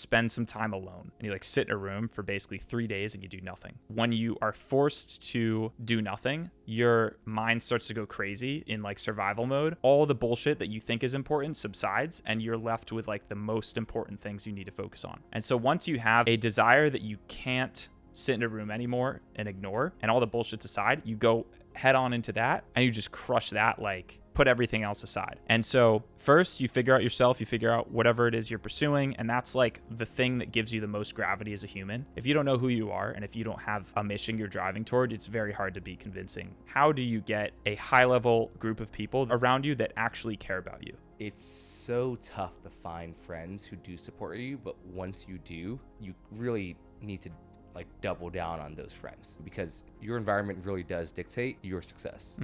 spend some time alone, and you like sit in a room for basically 3 days and you do nothing. When you are forced to do nothing, your mind starts to go crazy in like survival mode. All the bullshit that you think is important subsides, and you're left with like the most important things you need to focus on. And so once you have a desire that you can't sit in a room anymore and ignore, and all the bullshit's aside, you go head on into that and you just crush that, like put everything else aside. And so first you figure out yourself, you figure out whatever it is you're pursuing, and that's like the thing that gives you the most gravity as a human. If you don't know who you are and if you don't have a mission you're driving toward, it's very hard to be convincing. How do you get a high level group of people around you that actually care about you? It's so tough to find friends who do support you, but once you do, you really need to like double down on those friends, because your environment really does dictate your success.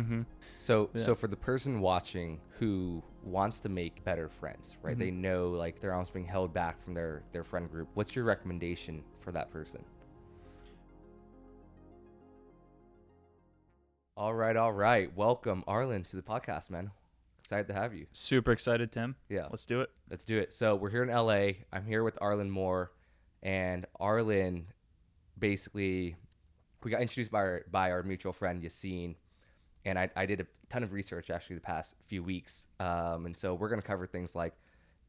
So for the person watching who wants to make better friends, right? They know like they're almost being held back from their friend group. What's your recommendation for that person? All right. Welcome, Arlin, to the podcast, man. Excited to have you. Super excited, Tim. Yeah. Let's do it. Let's do it. So we're here in LA. I'm here with Arlin Moore, and Arlin, basically, we got introduced by our mutual friend Yassine, and I did a ton of research actually the past few weeks, and so we're going to cover things like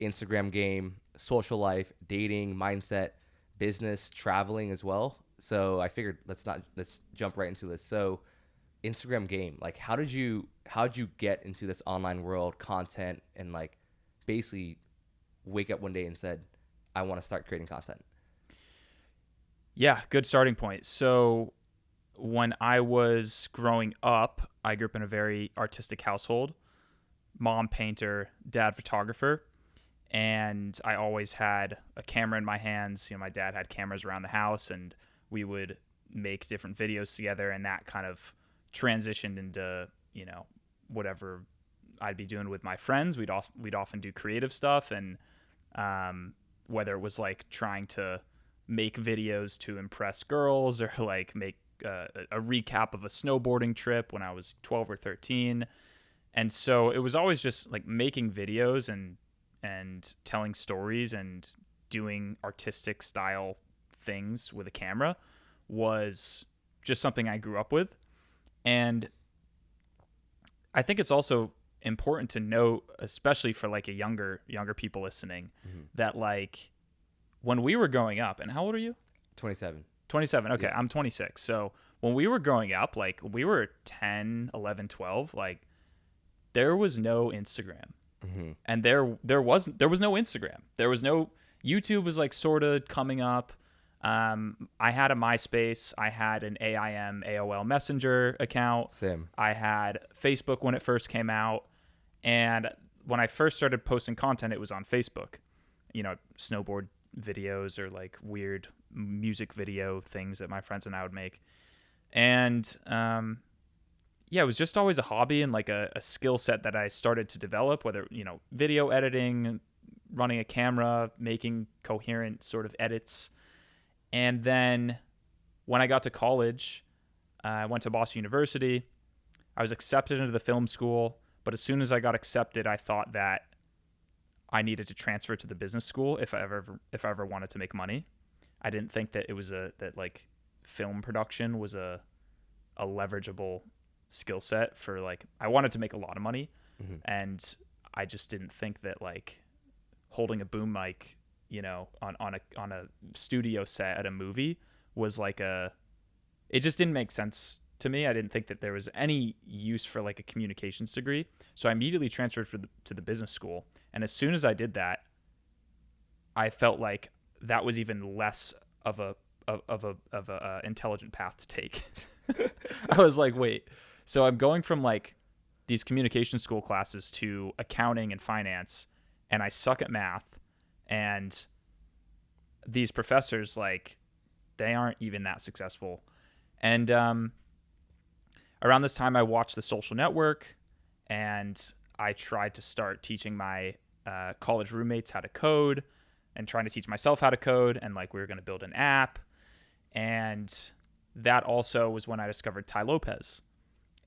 Instagram game, social life, dating, mindset, business, traveling as well. So I figured let's jump right into this. So Instagram game, like how'd you get into this online world, content, and like basically wake up one day and said, I want to start creating content? Yeah, good starting point. So when I was growing up, I grew up in a very artistic household. Mom painter, dad photographer, and I always had a camera in my hands. You know, my dad had cameras around the house, and we would make different videos together, and that kind of transitioned into, you know, whatever I'd be doing with my friends. We'd often do creative stuff, and whether it was like trying to make videos to impress girls or like make a recap of a snowboarding trip when I was 12 or 13. And so it was always just like making videos and telling stories and doing artistic style things with a camera was just something I grew up with. And I think it's also important to note, especially for like a younger people listening, that like when we were growing up, and how old are you? 27. 27. Okay. Yeah. I'm 26. So when we were growing up, like we were 10, 11, 12, like there was no Instagram. And there was no Instagram. There was no YouTube was like sort of coming up. I had a MySpace. I had an AOL Messenger account. Same. I had Facebook when it first came out. And when I first started posting content, it was on Facebook, you know, snowboard videos or like weird music video things that my friends and I would make. And yeah, it was just always a hobby and like a skill set that I started to develop, whether, you know, video editing, running a camera, making coherent sort of edits. And then when I got to college, I went to Boston University. I was accepted into the film school, but as soon as I got accepted, I thought that I needed to transfer to the business school if I ever wanted to make money. I didn't think that it was that like film production was a leverageable skill set for like, I wanted to make a lot of money. And I just didn't think that like holding a boom mic, you know, on a studio set at a movie was like it just didn't make sense to me. I didn't think that there was any use for like a communications degree. So I immediately transferred to the business school. And as soon as I did that, I felt like that was even less of a intelligent path to take. I was like, wait, so I'm going from like these communication school classes to accounting and finance, and I suck at math. And these professors, like, they aren't even that successful. And around this time, I watched The Social Network, and I tried to start teaching my college roommates how to code and trying to teach myself how to code. And like, we were going to build an app. And that also was when I discovered Tai Lopez.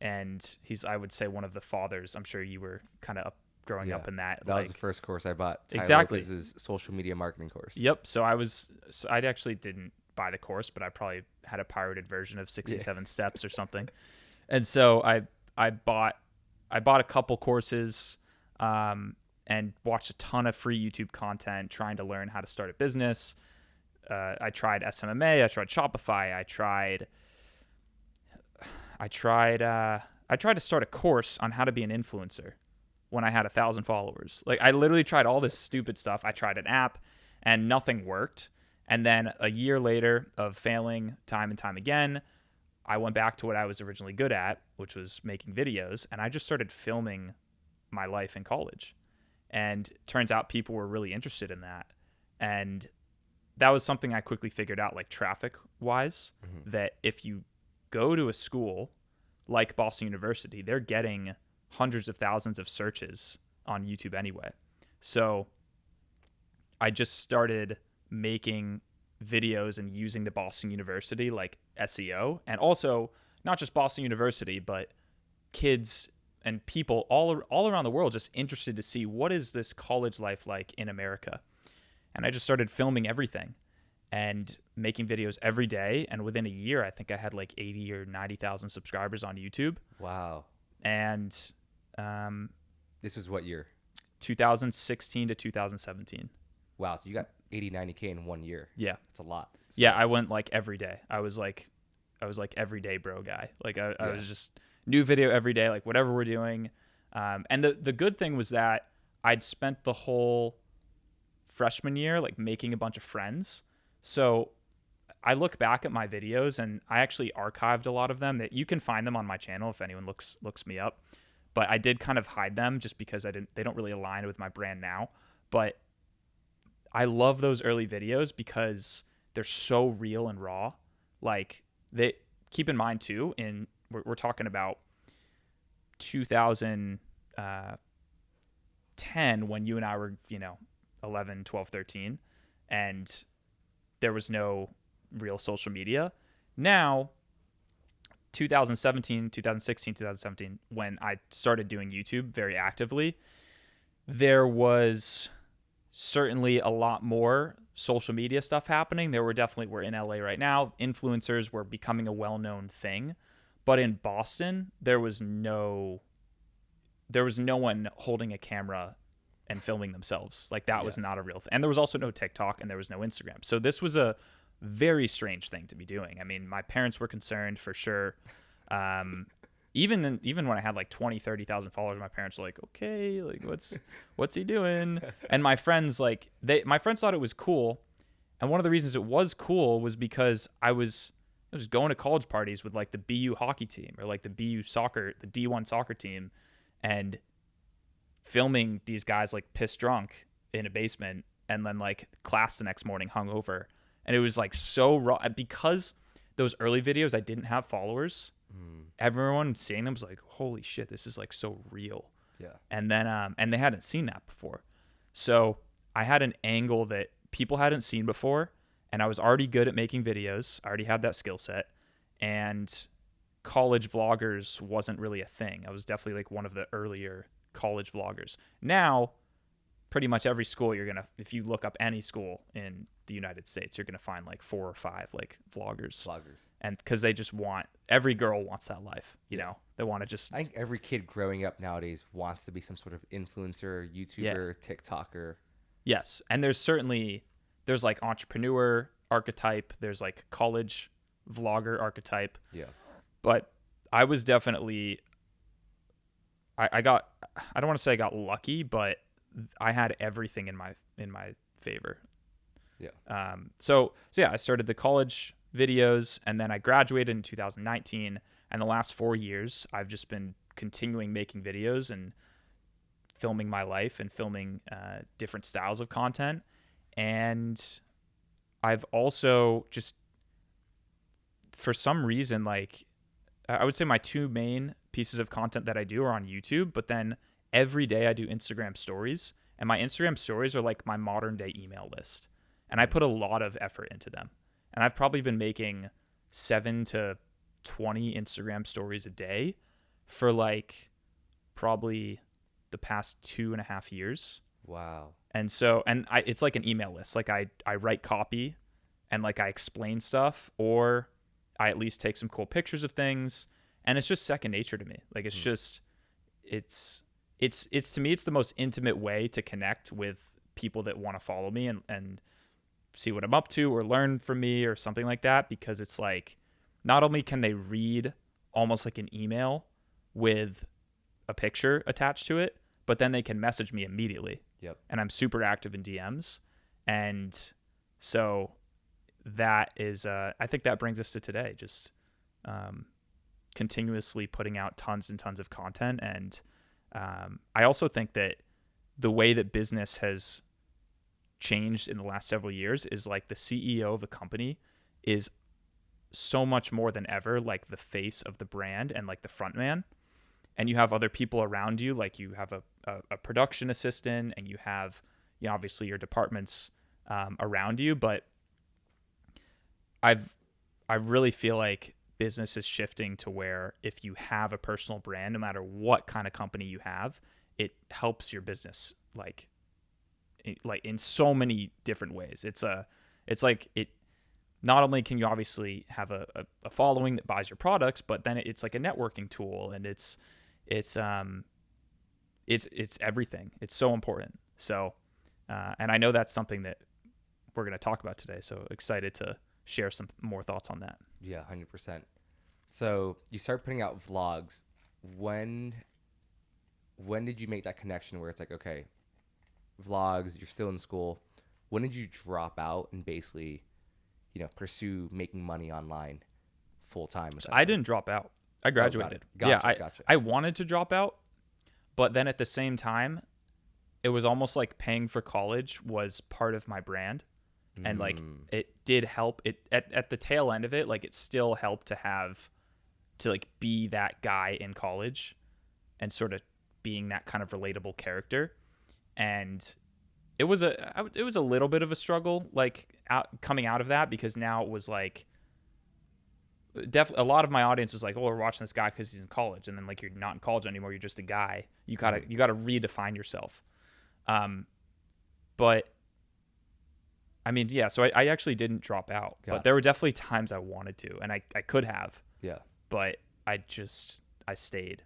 And he's, I would say, one of the fathers. I'm sure you were kind of growing up in that. That was the first course I bought. Ty Exactly. Lopez's social media marketing course. Yep. So I actually didn't buy the course, but I probably had a pirated version of 67 Steps or something. And so I bought a couple courses, and watched a ton of free YouTube content trying to learn how to start a business. I tried SMMA, I tried Shopify, I tried to start a course on how to be an influencer when I had 1,000 followers. Like, I literally tried all this stupid stuff. I tried an app and nothing worked. And then a year later of failing time and time again, I went back to what I was originally good at, which was making videos. And I just started filming my life in college. And it turns out people were really interested in that. And that was something I quickly figured out, like traffic wise, that if you go to a school like Boston University, they're getting hundreds of thousands of searches on YouTube anyway. So I just started making videos and using the Boston University like SEO, and also not just Boston University, but kids and people all around the world just interested to see what is this college life like in America. And I just started filming everything and making videos every day. And within a year, I think I had like 80 or 90,000 subscribers on YouTube. Wow. And this was what year? 2016 to 2017. Wow. So you got 80, 90K in 1 year. Yeah. That's a lot. So, yeah. I went like every day. I was like everyday bro guy. Like I was just new video every day, like whatever we're doing. And the good thing was that I'd spent the whole freshman year like making a bunch of friends. So I look back at my videos and I actually archived a lot of them. That you can find them on my channel if anyone looks me up. But I did kind of hide them just because they don't really align with my brand now. But I love those early videos because they're so real and raw. Like, they keep in mind too, we're talking about 2010 when you and I were, 11, 12, 13, and there was no real social media. Now, 2016, 2017, when I started doing YouTube very actively, there was certainly a lot more social media stuff happening. We're in LA right now. Influencers were becoming a well-known thing. But in Boston, there was no one holding a camera and filming themselves. Like, that was not a real thing. And there was also no TikTok and there was no Instagram. So this was a very strange thing to be doing. I mean, my parents were concerned for sure. Even when I had like 20, 30,000 followers, my parents were like, okay, like what's he doing? And my friends thought it was cool. And one of the reasons it was cool was because I was going to college parties with like the BU hockey team or like the BU soccer, the D1 soccer team, and filming these guys like pissed drunk in a basement, and then like class the next morning hungover. And it was like so raw because those early videos, I didn't have followers. Everyone seeing them was like, holy shit, this is like so real. Yeah. And then, and they hadn't seen that before. So I had an angle that people hadn't seen before, and I was already good at making videos. I already had that skill set, and college vloggers wasn't really a thing. I was definitely like one of the earlier college vloggers. Now, pretty much every school if you look up any school in the United States, you're going to find like 4 or 5 like vloggers. And because they just every girl wants that life, you know, they want to just. I think every kid growing up nowadays wants to be some sort of influencer, YouTuber, TikToker. Yes. And there's like entrepreneur archetype. There's like college vlogger archetype. Yeah. But I was definitely, I don't want to say I got lucky, but I had everything in my favor. Yeah. So yeah, I started the college videos, and then I graduated in 2019, and the last 4 years I've just been continuing making videos and filming my life and filming different styles of content. And I've also just, for some reason, like, I would say my 2 main pieces of content that I do are on YouTube, but then every day I do Instagram stories, and my Instagram stories are like my modern day email list. And I put a lot of effort into them. And I've probably been making 7 to 20 Instagram stories a day for like probably the past 2.5 years. Wow. And so, it's like an email list. Like I write copy and like I explain stuff, or I at least take some cool pictures of things. And it's just second nature to me. Like it's just, it's to me, it's the most intimate way to connect with people that want to follow me and see what I'm up to or learn from me or something like that. Because it's like, not only can they read almost like an email with a picture attached to it, but then they can message me immediately. Yep. And I'm super active in DMs. And so that is, I think that brings us to today, just continuously putting out tons and tons of content. And I also think that the way that business has changed in the last several years is like the CEO of a company is so much more than ever like the face of the brand and like the front man. And you have other people around you, like you have a production assistant, and you have, obviously your departments around you. But I really feel like business is shifting to where if you have a personal brand, no matter what kind of company you have, it helps your business like in so many different ways. It's like it. Not only can you obviously have a following that buys your products, but then it's like a networking tool, and it's everything. It's so important. So, and I know that's something that we're going to talk about today. So excited to share some more thoughts on that. Yeah, 100%. So you start putting out vlogs. When did you make that connection where it's like, okay, vlogs, you're still in school. When did you drop out and basically, pursue making money online full time? So I didn't drop out. I graduated. Gotcha. I wanted to drop out, but then at the same time, it was almost like paying for college was part of my brand. And like it did help it at the tail end of it. Like it still helped to like be that guy in college and sort of being that kind of relatable character. And it was a little bit of a struggle, like coming out of that, because now it was like a lot of my audience was like, oh, we're watching this guy because he's in college. And then like, you're not in college anymore. You're just a guy. You gotta redefine yourself. But I mean, yeah, so I actually didn't drop out, but there were definitely times I wanted to, and I could have, but I stayed.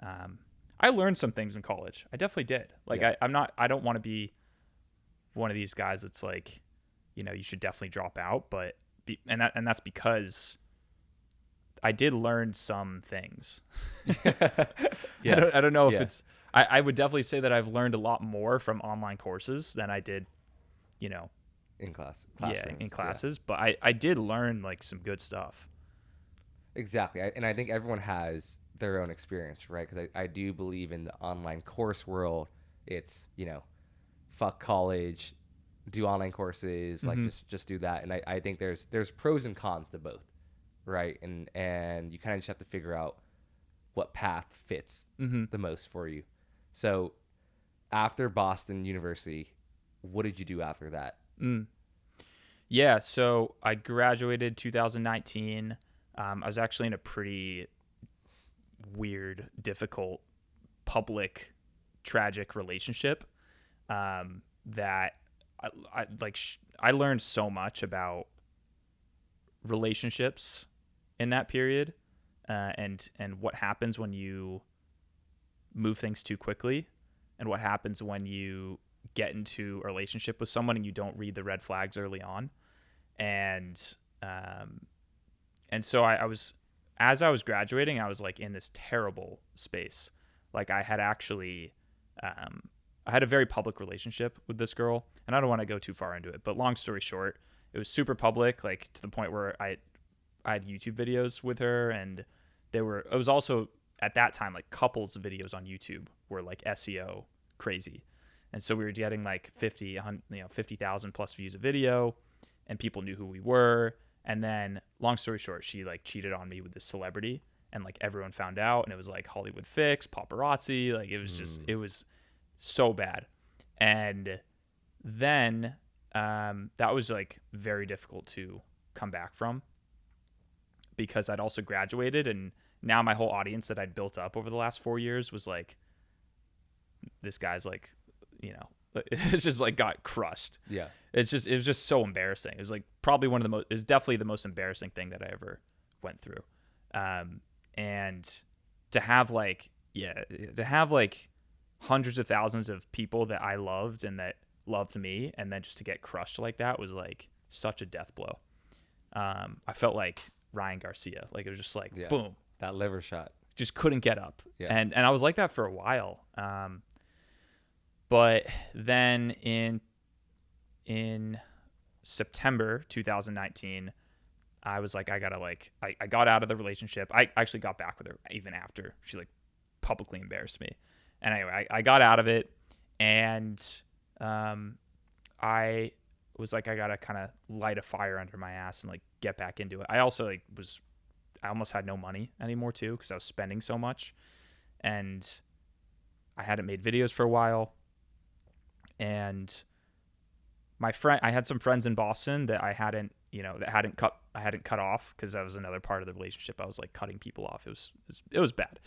I learned some things in college. I definitely did. Like I don't want to be one of these guys that's like, you should definitely drop out, but that's because I did learn some things. I don't know if it's, I would definitely say that I've learned a lot more from online courses than I did, in class. In classes. But I did learn like some good stuff. Exactly. And I think everyone has their own experience, right? Because I do believe in the online course world. It's, fuck college, do online courses, like just do that. And I think there's pros and cons to both, right? And you kind of just have to figure out what path fits the most for you. So after Boston University, what did you do after that? Yeah, so I graduated 2019. I was actually in a pretty weird, difficult, public, tragic relationship that I learned so much about relationships in that period, and what happens when you move things too quickly, and what happens when you get into a relationship with someone and you don't read the red flags early on. And so I was, as I was graduating, I was like in this terrible space. Like I had actually, I had a very public relationship with this girl, and I don't want to go too far into it, but long story short, it was super public, like to the point where I had YouTube videos with her, and it was also at that time, like couples videos on YouTube were like SEO crazy. And so we were getting like 50,000 plus views a video, and people knew who we were. And then long story short, she like cheated on me with this celebrity, and like everyone found out, and it was like Hollywood Fix, paparazzi. Like it was just, it was so bad. And then that was like very difficult to come back from, because I'd also graduated, and now my whole audience that I'd built up over the last 4 years was like this guy's like, it's just like got crushed. Yeah. It was just so embarrassing. It was like probably one of the most, it was definitely the most embarrassing thing that I ever went through. And to have like, hundreds of thousands of people that I loved and that loved me, and then just to get crushed like that was like such a death blow. I felt like Ryan Garcia. Like it was just like, boom. That liver shot. Just couldn't get up. Yeah. And I was like that for a while. But then in September 2019, I was like, I got out of the relationship. I actually got back with her even after she like publicly embarrassed me. And anyway, I got out of it, and I was like, I gotta kind of light a fire under my ass and like get back into it. I also I almost had no money anymore too, because I was spending so much, and I hadn't made videos for a while. And I had some friends in Boston that I hadn't cut off, because that was another part of the relationship. I was like cutting people off. It was bad.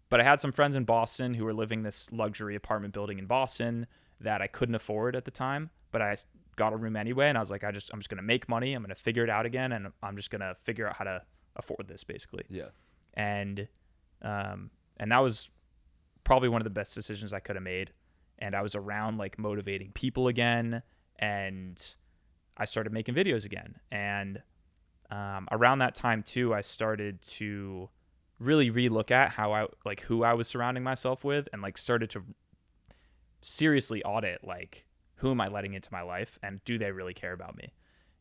But I had some friends in Boston who were living this luxury apartment building in Boston that I couldn't afford at the time, but I got a room anyway. And I was like, I'm just going to make money. I'm going to figure it out again. And I'm just going to figure out how to afford this, basically. Yeah. And that was probably one of the best decisions I could have made. And I was around like motivating people again, and I started making videos again. And around that time too, I started to really relook at who I was surrounding myself with, and like started to seriously audit like, who am I letting into my life, and do they really care about me?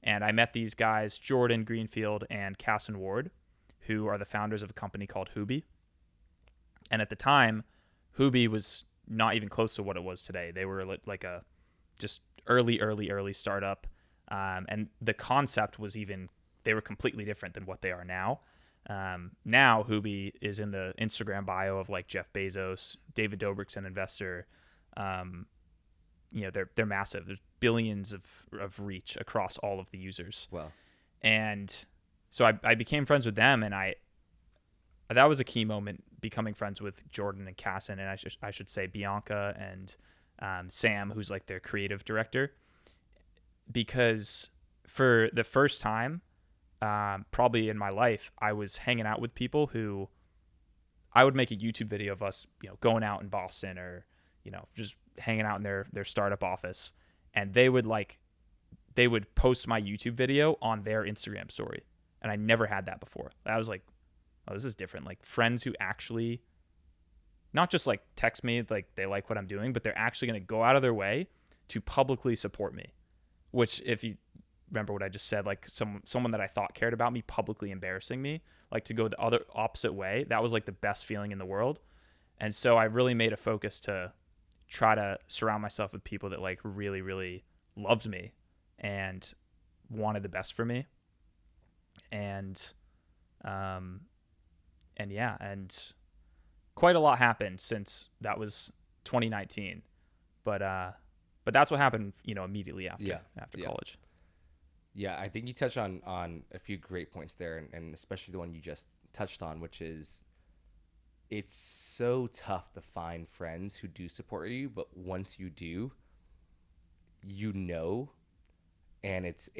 And I met these guys, Jordan Greenfield and Casson Ward, who are the founders of a company called Hubi. And at the time, Hubi was not even close to what it was today. They were like a just early startup. And the concept was they were completely different than what they are now. Now Hubi is in the Instagram bio of like Jeff Bezos. David Dobrik's an investor. They're massive. There's billions of reach across all of the users. Wow. And so I became friends with them, and that was a key moment, becoming friends with Jordan and Casson, and I should say Bianca and Sam, who's like their creative director, because for the first time, probably in my life, I was hanging out with people who I would make a YouTube video of us, going out in Boston, or, just hanging out in their startup office, and they would post my YouTube video on their Instagram story. And I never had that before. I was like, oh, this is different. Like friends who actually not just like text me like they like what I'm doing, but they're actually going to go out of their way to publicly support me. Which, if you remember what I just said, like someone that I thought cared about me publicly embarrassing me, like to go the other opposite way, that was like the best feeling in the world. And so I really made a focus to try to surround myself with people that like really, really loved me and wanted the best for me. And quite a lot happened since that was 2019, but that's what happened, immediately after college. Yeah, I think you touched on a few great points there, and especially the one you just touched on, which is it's so tough to find friends who do support you, but once you do, and it's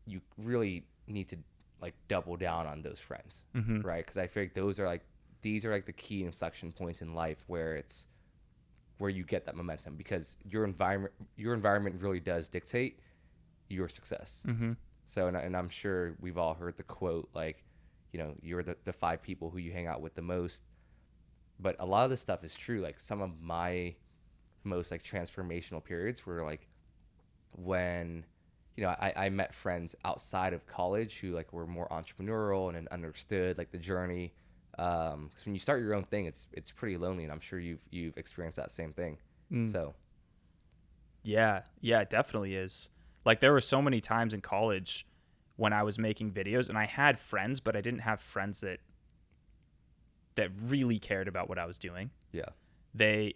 you really need to like double down on those friends, mm-hmm. right? Because I feel like these are the key inflection points in life where you get that momentum, because your environment really does dictate your success. Mm-hmm. So, and I'm sure we've all heard the quote, like, you're the 5 people who you hang out with the most. But a lot of this stuff is true. Like some of my most like transformational periods were like when, I met friends outside of college who like were more entrepreneurial and understood like the journey. Because when you start your own thing, it's pretty lonely, and I'm sure you've experienced that same thing. So, yeah, it definitely is. Like there were so many times in college when I was making videos, and I had friends, but I didn't have friends that really cared about what I was doing. Yeah, they,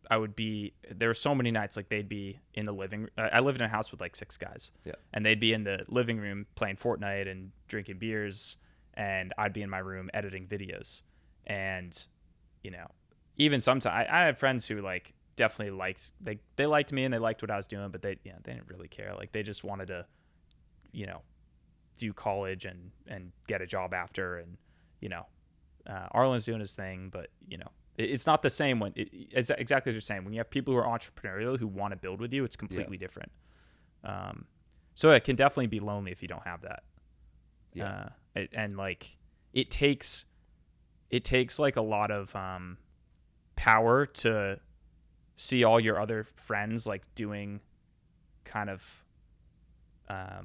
I would be, there were so many nights like they'd be in the I lived in a house with like 6 guys. Yeah. And they'd be in the living room playing Fortnite and drinking beers, and I'd be in my room editing videos. And, even sometimes I had friends who like definitely liked, they liked me and they liked what I was doing, but they didn't really care. Like they just wanted to, you know, do college and get a job after, and you know, Arlen's doing his thing, but you know, it's not the same when it's exactly as you're saying. When you have people who are entrepreneurial who want to build with you, it's completely different. So it can definitely be lonely if you don't have that. Yeah. And like it takes like a lot of power to see all your other friends like doing kind of I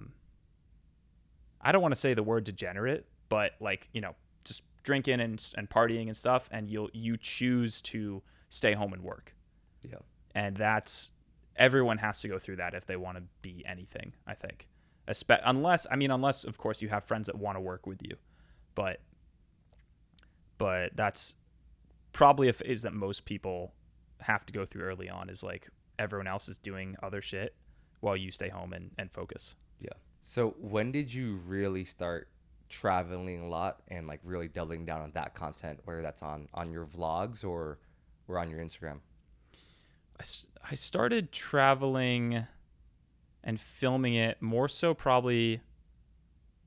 don't want to say the word degenerate, but like, you know, just drinking and partying and stuff, and you choose to stay home and work. Yeah. And that's, everyone has to go through that if they want to be anything, I think. Unless of course you have friends that want to work with you. But that's probably a phase that most people have to go through early on, is like everyone else is doing other shit while you stay home and focus. Yeah. So when did you really start traveling a lot and like really doubling down on that content, whether that's on your vlogs or on your Instagram? I started traveling and filming it more so probably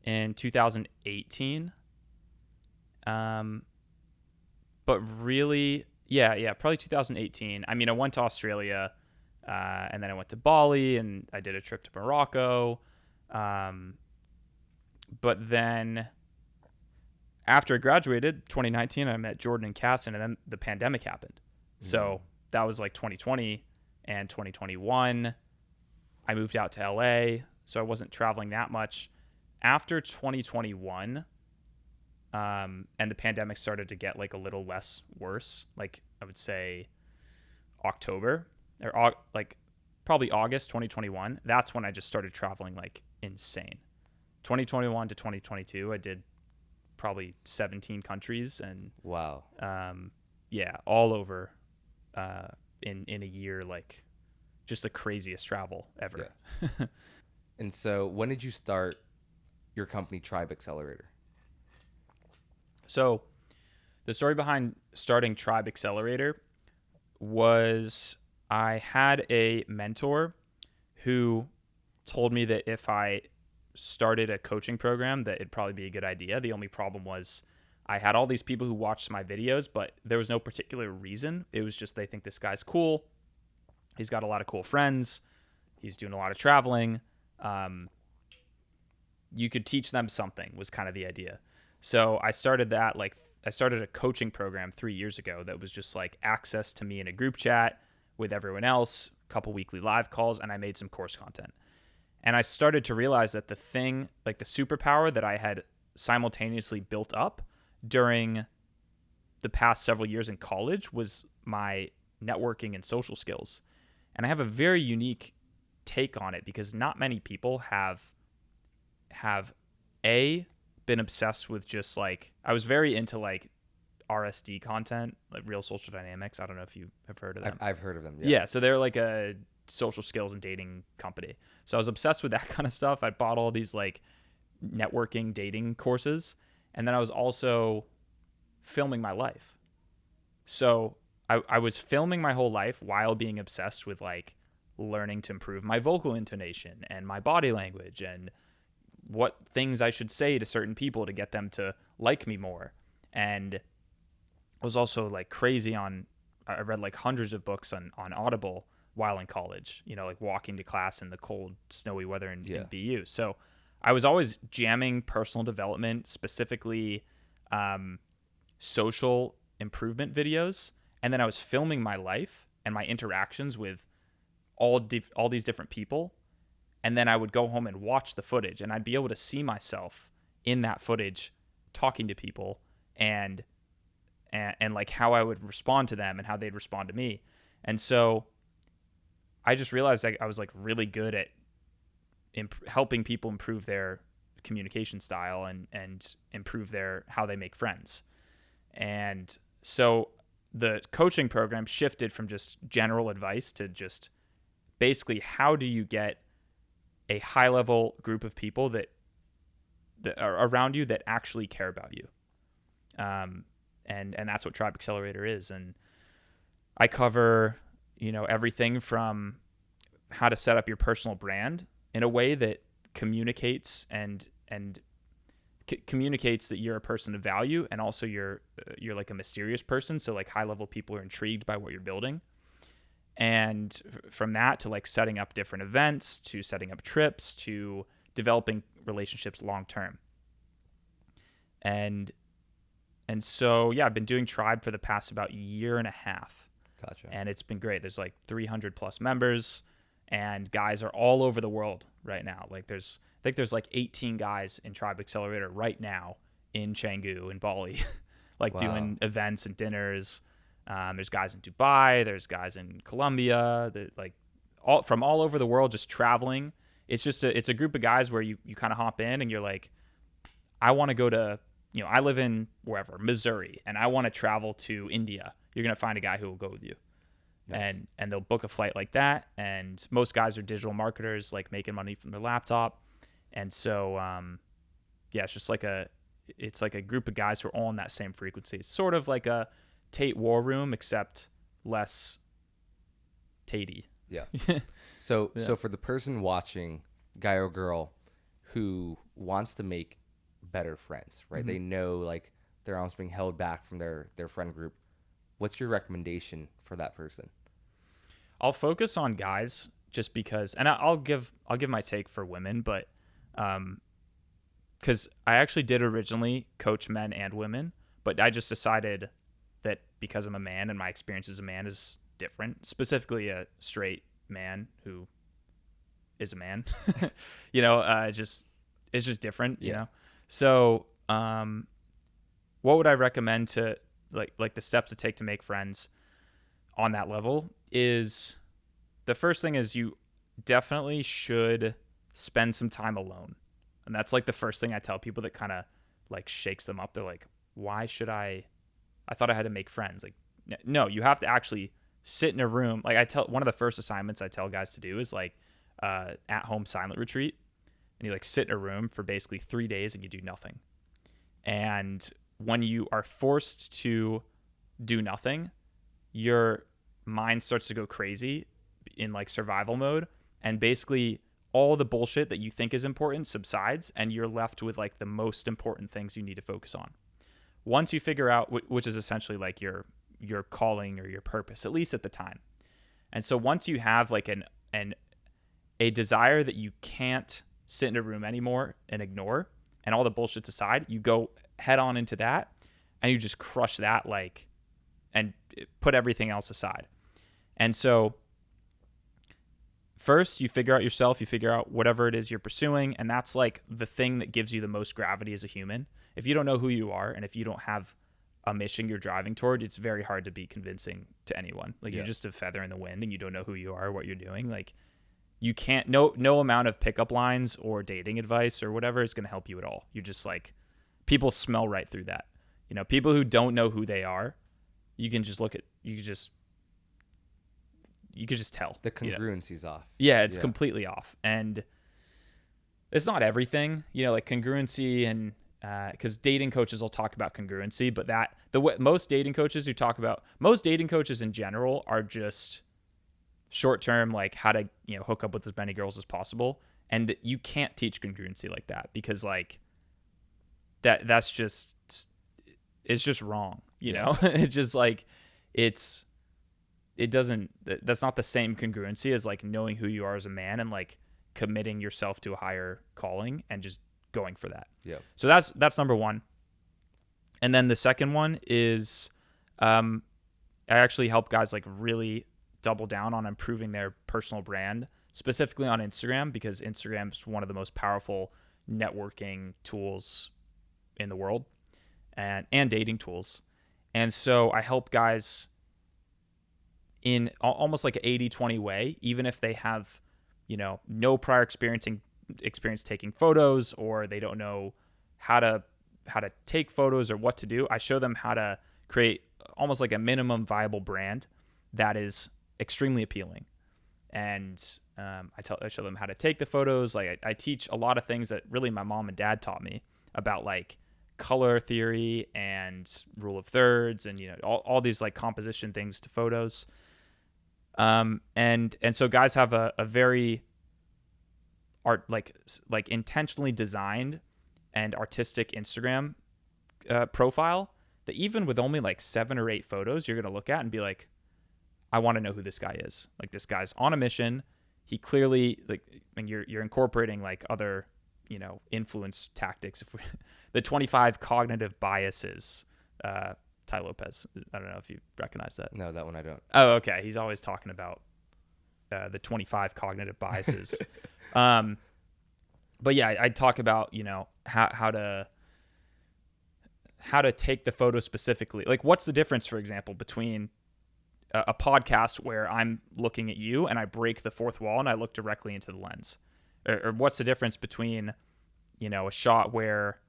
in 2018. But really, yeah, probably 2018. I mean, I went to Australia, and then I went to Bali, and I did a trip to Morocco. But then after I graduated, 2019, I met Jordan and Casson, and then the pandemic happened. So that was like 2020 and 2021. I moved out to LA, so I wasn't traveling that much. After 2021, and the pandemic started to get like a little less worse, like I would say October or like probably August 2021. That's when I just started traveling like insane. 2021 to 2022, I did probably 17 countries, and Wow. yeah, all over in a year, like just the craziest travel ever. Yeah. And so when did you start your company Tribe Accelerator? So the story behind starting Tribe Accelerator was I had a mentor who told me that if I started a coaching program that it'd probably be a good idea. The only problem was I had all these people who watched my videos, but there was no particular reason. It was just they think this guy's cool. He's got a lot of cool friends. He's doing a lot of traveling. You could teach them something was kind of the idea. So I started that, like I started a coaching program 3 years ago that was just like access to me in a group chat with everyone else, a couple weekly live calls, and I made some course content. And I started to realize that the thing, like the superpower that I had simultaneously built up during the past several years in college was my networking and social skills. And I have a very unique take on it because not many people have been obsessed with just like, I was very into like RSD content, like Real Social Dynamics. I don't know if you have heard of them. I've heard of them. Yeah, so they're like a social skills and dating company. So I was obsessed with that kind of stuff. I bought all these like networking dating courses, and then I was also filming my life. So I was filming my whole life while being obsessed with like learning to improve my vocal intonation and my body language and what things I should say to certain people to get them to like me more. And I was also like crazy I read like hundreds of books on Audible while in college, you know, like walking to class in the cold, snowy weather in BU. So I was always jamming personal development, specifically social improvement videos. And then I was filming my life and my interactions with all these different people. And then I would go home and watch the footage, and I'd be able to see myself in that footage talking to people and like how I would respond to them and how they'd respond to me. And so I just realized I was like really good at helping people improve their communication style and improve how they make friends. And so the coaching program shifted from just general advice to just basically how do you get a high level group of people that are around you that actually care about you. And that's what Tribe Accelerator is. And I cover, everything from how to set up your personal brand in a way that communicates and communicates that you're a person of value, and also you're like a mysterious person. So like high level people are intrigued by what you're building. And from that to like setting up different events, to setting up trips, to developing relationships long term. And so yeah, I've been doing Tribe for the past about year and a half. Gotcha. And it's been great. There's like 300 plus members, and guys are all over the world right now. Like I think there's like 18 guys in Tribe Accelerator right now in Canggu in Bali, like Wow. doing events and dinners. There's guys in Dubai. There's guys in Colombia. Like from all over the world, just traveling. It's just it's a group of guys where you kind of hop in and you're like, I want to go to, I live in wherever, Missouri, and I want to travel to India. You're going to find a guy who will go with you. Nice. And they'll book a flight like that. And most guys are digital marketers, like making money from their laptop. And so, yeah, it's like a group of guys who are all in that same frequency. It's sort of like a Tate War Room, except less Tatey. Yeah. So for the person watching, guy or girl, who wants to make better friends, right? Mm-hmm. They know like they're almost being held back from their friend group. What's your recommendation for that person? I'll focus on guys just because, and I'll give my take for women, but because I actually did originally coach men and women, but I just decided that because I'm a man and my experience as a man is different, specifically a straight man who is a man, it's just different, you know? So, what would I recommend to like the steps to take to make friends on that level is the first thing is you definitely should spend some time alone. And that's like the first thing I tell people that kind of like shakes them up. They're like, why should I thought I had to make friends. Like, no, you have to actually sit in a room. Like one of the first assignments I tell guys to do is like at home silent retreat. And you like sit in a room for basically 3 days and you do nothing. And when you are forced to do nothing, your mind starts to go crazy in like survival mode. And basically all the bullshit that you think is important subsides, and you're left with like the most important things you need to focus on. Once you figure out, which is essentially like your calling or your purpose, at least at the time. And so once you have like a desire that you can't sit in a room anymore and ignore, and all the bullshit's aside, you go head on into that and you just crush that, like, and put everything else aside. And so first you figure out yourself, you figure out whatever it is you're pursuing, and that's like the thing that gives you the most gravity as a human. If you don't know who you are, and if you don't have a mission you're driving toward, it's very hard to be convincing to anyone. Like you're just a feather in the wind and you don't know who you are, what you're doing. Like you can't, no amount of pickup lines or dating advice or whatever is going to help you at all. You're just like, people smell right through that. People who don't know who they are, you can just you could just tell. The congruency's off. Yeah, it's completely off. And it's not everything, like congruency, and because dating coaches will talk about congruency, but most dating coaches in general are just short-term, like how to hook up with as many girls as possible, and you can't teach congruency like that, because like it's just wrong, it's just like that's not the same congruency as like knowing who you are as a man and like committing yourself to a higher calling and just going for that. Yeah. So that's number one. And then the second one is I actually help guys like really double down on improving their personal brand, specifically on Instagram, because Instagram is one of the most powerful networking tools in the world, and dating tools. And so I help guys in almost like an 80-20 way, even if they have, no prior experience taking photos, or they don't know how to take photos or what to do. I show them how to create almost like a minimum viable brand that is extremely appealing. And I show them how to take the photos. Like I teach a lot of things that really my mom and dad taught me about, like color theory and rule of thirds and, all these like composition things to photos. And so guys have a very like intentionally designed and artistic Instagram profile that even with only like 7 or 8 photos, you're going to look at and be like, I want to know who this guy is. Like, this guy's on a mission. He clearly, like, and you're incorporating like other, influence tactics. If the 25 cognitive biases, Ty Lopez. I don't know if you recognize that. No, that one I don't. Oh, okay. He's always talking about the 25 cognitive biases. But yeah, I'd talk about, how to take the photo specifically. Like, what's the difference, for example, between a podcast where I'm looking at you and I break the fourth wall and I look directly into the lens? Or what's the difference between, a shot where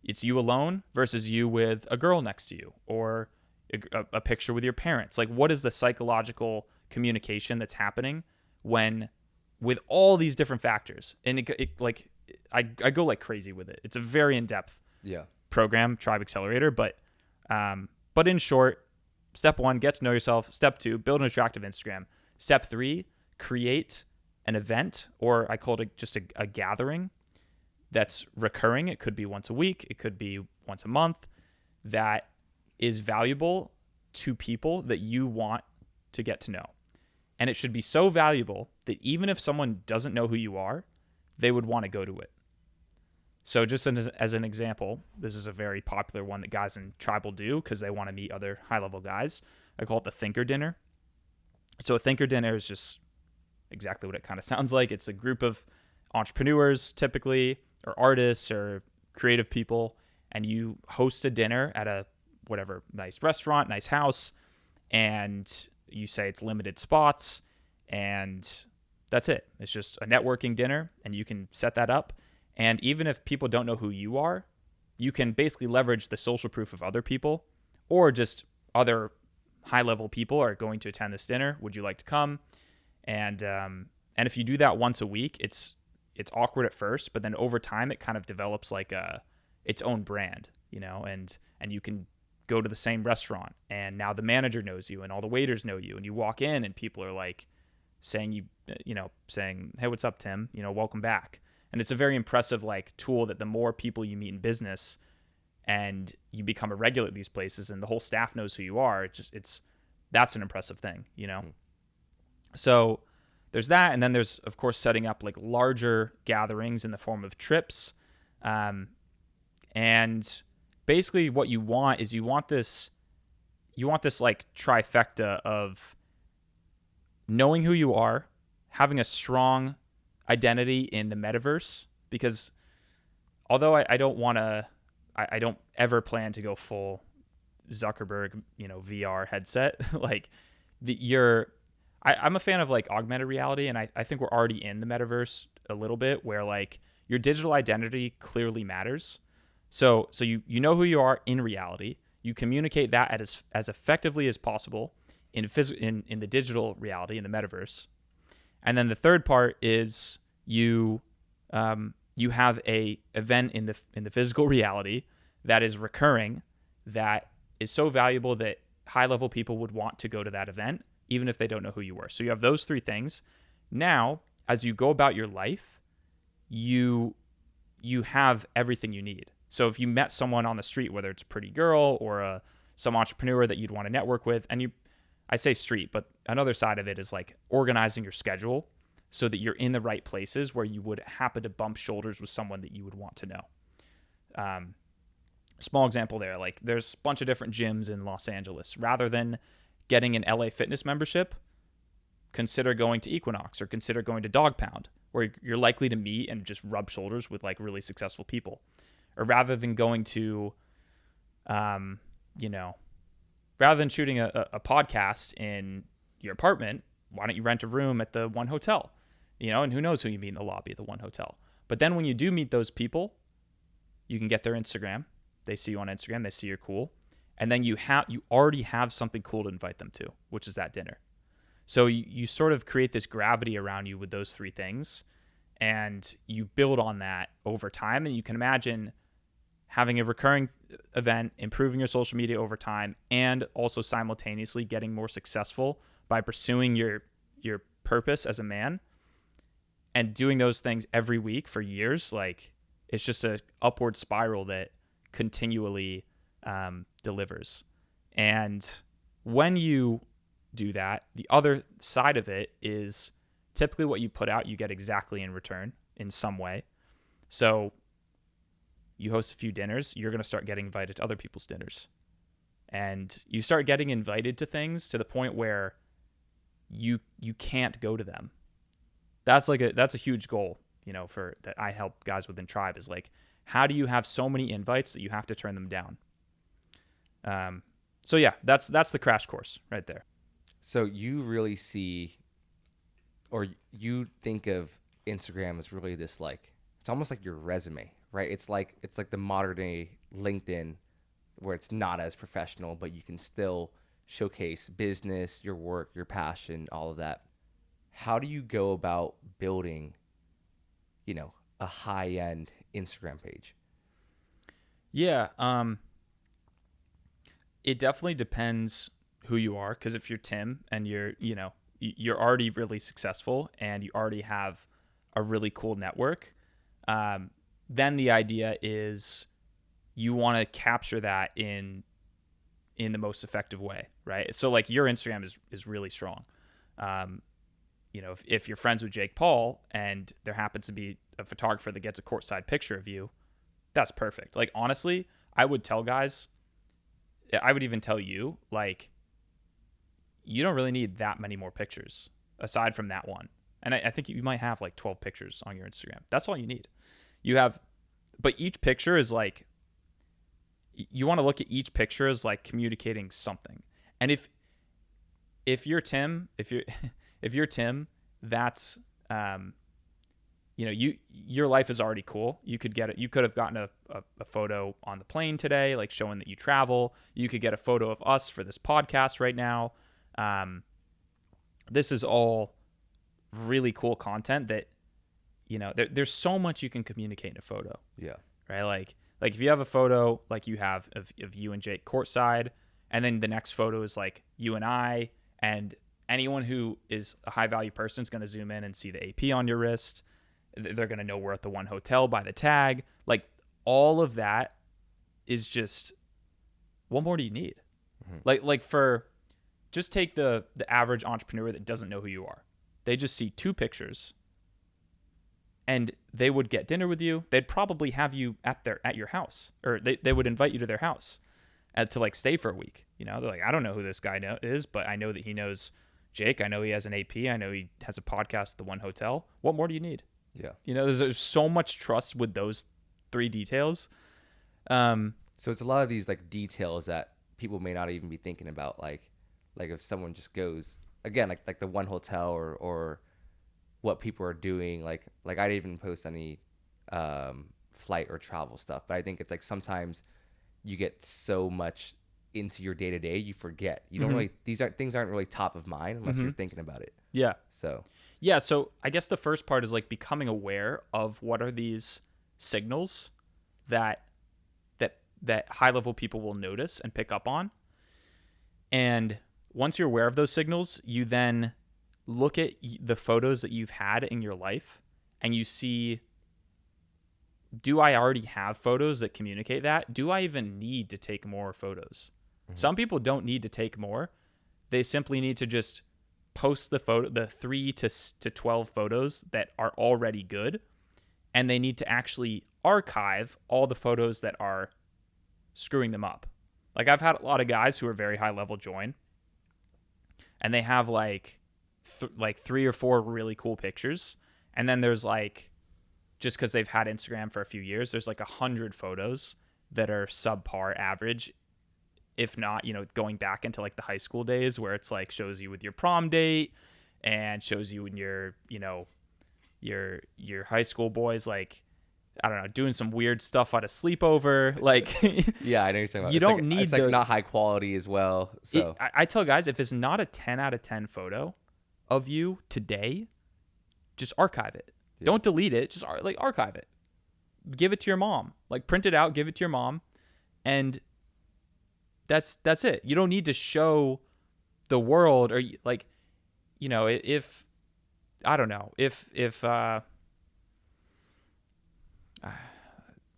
it's you alone versus you with a girl next to you, or a picture with your parents? Like, what is the psychological communication that's happening when, with all these different factors? And I go like crazy with it. It's a very in-depth program, Tribe Accelerator. But in short, step 1, get to know yourself. Step 2, build an attractive Instagram. Step 3, create an event, or I call it just a gathering that's recurring. It could be once a week. It could be once a month, that is valuable to people that you want to get to know. And it should be so valuable that even if someone doesn't know who you are, they would want to go to it. So just as an example, this is a very popular one that guys in Tribe will do because they want to meet other high-level guys. I call it the Thinker Dinner. So a Thinker Dinner is just exactly what it kind of sounds like. It's a group of entrepreneurs, typically, or artists or creative people, and you host a dinner at a whatever nice restaurant, nice house, and you say it's limited spots, and that's it. It's just a networking dinner, and you can set that up. And even if people don't know who you are, you can basically leverage the social proof of other people, or just other high-level people are going to attend this dinner. Would you like to come? And if you do that once a week, it's awkward at first, but then over time it kind of develops like its own brand, and you can go to the same restaurant, and now the manager knows you and all the waiters know you, and you walk in and people are like saying, hey, what's up, Tim? Welcome back. And it's a very impressive like tool that the more people you meet in business and you become a regular at these places and the whole staff knows who you are, that's an impressive thing, So there's that. And then there's, of course, setting up like larger gatherings in the form of trips. And basically what you want is you want this like trifecta of knowing who you are, having a strong identity in the metaverse, because although I don't ever plan to go full Zuckerberg, VR headset, like I'm a fan of like augmented reality, and I think we're already in the metaverse a little bit, where like your digital identity clearly matters. So you know who you are in reality. You communicate that as effectively as possible in the digital reality, in the metaverse. And then the third part is you have a event in the physical reality that is recurring, that is so valuable that high-level people would want to go to that event, even if they don't know who you were. So you have those 3 things. Now, as you go about your life, you have everything you need. So if you met someone on the street, whether it's a pretty girl or some entrepreneur that you'd want to network with, and I say street, but another side of it is like organizing your schedule so that you're in the right places where you would happen to bump shoulders with someone that you would want to know. Small example there, like there's a bunch of different gyms in Los Angeles. Rather than getting an LA Fitness membership, consider going to Equinox or consider going to Dog Pound, where you're likely to meet and just rub shoulders with like really successful people. Or rather than going to, rather than shooting a podcast in your apartment, why don't you rent a room at the One Hotel? And who knows who you meet in the lobby of the One Hotel. But then when you do meet those people, you can get their Instagram. They see you on Instagram. They see you're cool. And then you already have something cool to invite them to, which is that dinner. So you sort of create this gravity around you with those 3 things, and you build on that over time. And you can imagine having a recurring event, improving your social media over time, and also simultaneously getting more successful by pursuing your purpose as a man and doing those things every week for years, like it's just a upward spiral that continually delivers. And when you do that, the other side of it is typically what you put out, you get exactly in return in some way. So you host a few dinners, you're going to start getting invited to other people's dinners. And you start getting invited to things to the point where you can't go to them. That's a huge goal, for that I help guys within Tribe, is like, how do you have so many invites that you have to turn them down? So yeah, that's the crash course right there. So you really see, or you think of Instagram as really this, like, it's almost like your resume, right? It's like the modern day LinkedIn, where it's not as professional, but you can still showcase business, your work, your passion, all of that. How do you go about building, a high-end Instagram page? Yeah, it definitely depends who you are, because if you're Tim and you're already really successful and you already have a really cool network, then the idea is you want to capture that in the most effective way, right? So like your Instagram is really strong. If you're friends with Jake Paul and there happens to be a photographer that gets a courtside picture of you, that's perfect. Like, honestly, I would tell guys, I would even tell you, like, you don't really need that many more pictures aside from that one. And I think you might have like 12 pictures on your Instagram. That's all you need. But each picture is like, you want to look at each picture as like communicating something. And if you're Tim, that's, your life is already cool. You could have gotten a photo on the plane today, like showing that you travel. You could get a photo of us for this podcast right now. This is all really cool content that, there's so much you can communicate in a photo. Yeah. Right. Like if you have a photo like you have of you and Jake courtside, and then the next photo is like you and I, and anyone who is a high value person is going to zoom in and see the AP on your wrist. They're going to know we're at the one hotel by the tag. Like, all of that is just, what more do you need? Mm-hmm. Just take the average entrepreneur that doesn't know who you are. They just see 2 pictures and they would get dinner with you. They'd probably have you at your house, or they would invite you to their house to like stay for a week. They're like, I don't know who this guy is, but I know that he knows Jake. I know he has an AP. I know he has a podcast at the one hotel. What more do you need? Yeah. There's so much trust with those 3 details. So it's a lot of these like details that people may not even be thinking about. Like if someone just goes, again, like the one hotel or what people are doing. Like I didn't even post any flight or travel stuff, but I think it's like sometimes you get so much into your day to day, you forget. You don't really, things aren't really top of mind unless you're thinking about it. Yeah. So I guess the first part is like becoming aware of what are these signals that high level people will notice and pick up on. And once you're aware of those signals, you then look at the photos that you've had in your life and you see, do I already have photos that communicate that? Do I even need to take more photos? Mm-hmm. Some people don't need to take more. They simply need to just post the 3 to 12 photos that are already good, and they need to actually archive all the photos that are screwing them up. Like, I've had a lot of guys who are very high level join, and they have like 3 or 4 really cool pictures, and then there's like, just because they've had Instagram for a few years, there's like 100 photos that are subpar average, if not, going back into like the high school days where it's like shows you with your prom date and shows you when you're, your high school boys, like, I don't know, doing some weird stuff at a sleepover. Like, yeah, I know you're talking about. You don't need it's like not high quality as well. So I tell guys, if it's not a 10 out of 10 photo of you today, just archive it. Yeah. Don't delete it. Just archive it. give it to your mom. Like print it out, give it to your mom, and that's it. You don't need to show the world, or like, if I don't know, if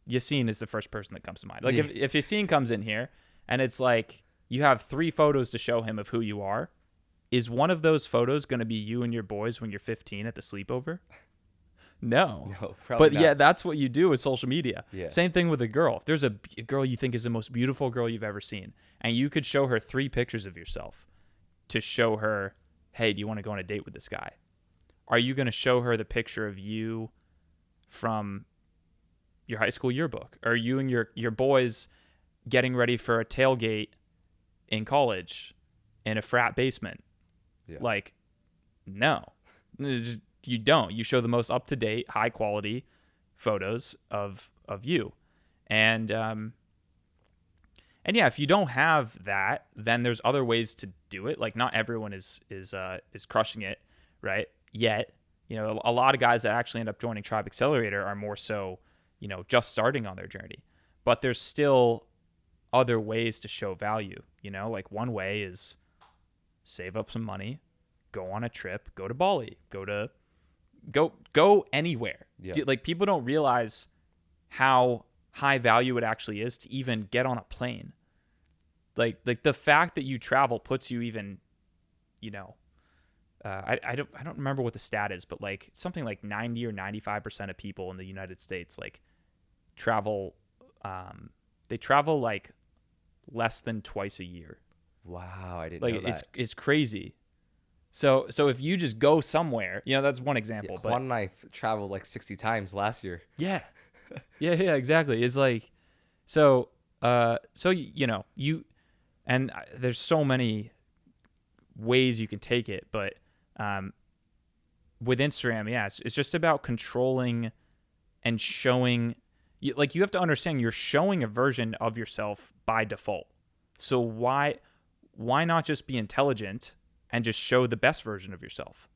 Yassine is the first person that comes to mind. Like if Yassine comes in here and it's like you have 3 photos to show him of who you are, is one of those photos going to be you and your boys when you're 15 at the sleepover? No, probably but not. yeah, that's what you do with social media. Yeah. Same thing with a girl. If there's a girl you think is the most beautiful girl you've ever seen, and you could show her 3 pictures of yourself to show her, hey, do you want to go on a date with this guy? Are you going to show her the picture of you from your high school yearbook? Or you and your boys getting ready for a tailgate in college in a frat basement? Yeah. Like, no. You don't. You show the most up-to-date, high-quality photos of you. And yeah, if you don't have that, then there's other ways to do it. Like, not everyone is crushing it, right? Yet, a lot of guys that actually end up joining Tribe Accelerator are more so, just starting on their journey. But there's still other ways to show value. Like one way is save up some money, go on a trip, go to Bali, go anywhere. Yeah. Like people don't realize how high value it actually is to even get on a plane. Like the fact that you travel puts you even, I don't remember what the stat is, but like something like 90 or 95% of people in the United States like travel. They travel like less than twice a year. Wow, I didn't like know that. It's crazy. So if you just go somewhere, that's one example. Yeah, but Juan and I traveled like 60 times last year. yeah, yeah, exactly. It's like, so you, and there's so many ways you can take it, but with Instagram, yeah, it's just about controlling and showing. You have to understand you're showing a version of yourself by default. So why not just be intelligent and just show the best version of yourself?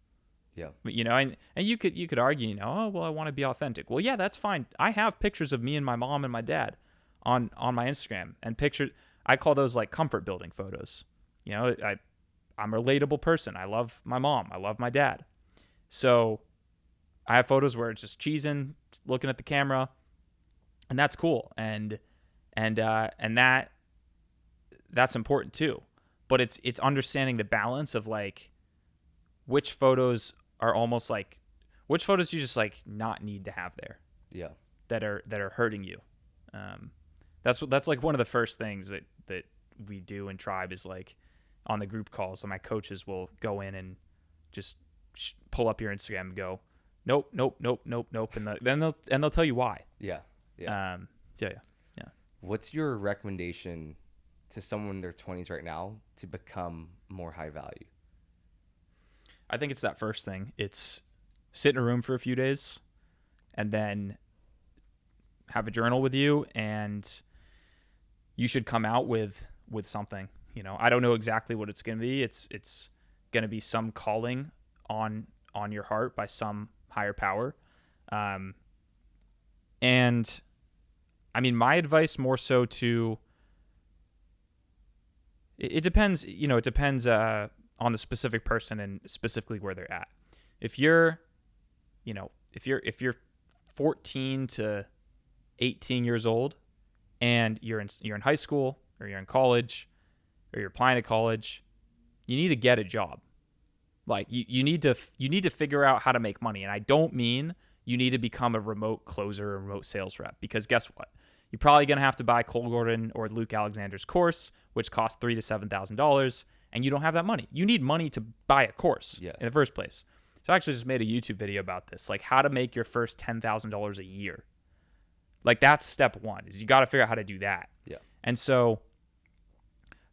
Yeah. And you could argue, oh, well, I want to be authentic. Well, yeah, that's fine. I have pictures of me and my mom and my dad on my Instagram, and pictures. I call those like comfort building photos. I'm a relatable person. I love my mom. I love my dad. So I have photos where it's just cheesing, looking at the camera, and that's cool. And that's important too. But it's understanding the balance of like which photos are almost like, which photos you just like not need to have there. Yeah. That are hurting you. That's like one of the first things that we do in Tribe is like on the group calls. So my coaches will go in and just pull up your Instagram and go, nope, and then they'll tell you why. Yeah. Yeah. What's your recommendation to someone in their 20s right now to become more high value? I think it's that first thing. It's sit in a room for a few days and then have a journal with you, and you should come out with something. I don't know exactly what it's going to be. It's going to be some calling on your heart by some higher power. And I mean, my advice more so to, it depends, it depends on the specific person and specifically where they're at. If you're 14 to 18 years old and you're in high school or you're in college or you're applying to college, you need to get a job. Like you need to figure out how to make money. And I don't mean you need to become a remote closer or remote sales rep, because guess what? You're probably going to have to buy Cole Gordon or Luke Alexander's course, which costs $3,000 to $7,000, and you don't have that money. You need money to buy a course in the first place. So I actually just made a YouTube video about this, like how to make your first $10,000 a year. Like that's step one, is you got to figure out how to do that. Yeah. And so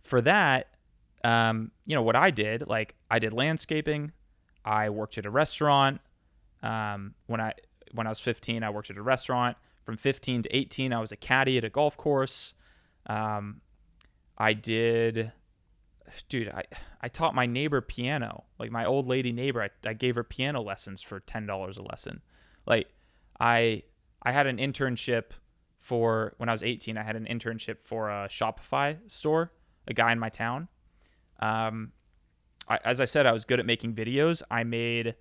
for that, what I did, like I did landscaping. I worked at a restaurant. When I was 15, I worked at a restaurant. From 15 to 18, I was a caddy at a golf course. I taught my neighbor piano, like my old lady neighbor. I gave her piano lessons for $10 a lesson. Like I I had an internship for when I was 18. I had an internship for a Shopify store, a guy in my town. As I said, I was good at making videos. I made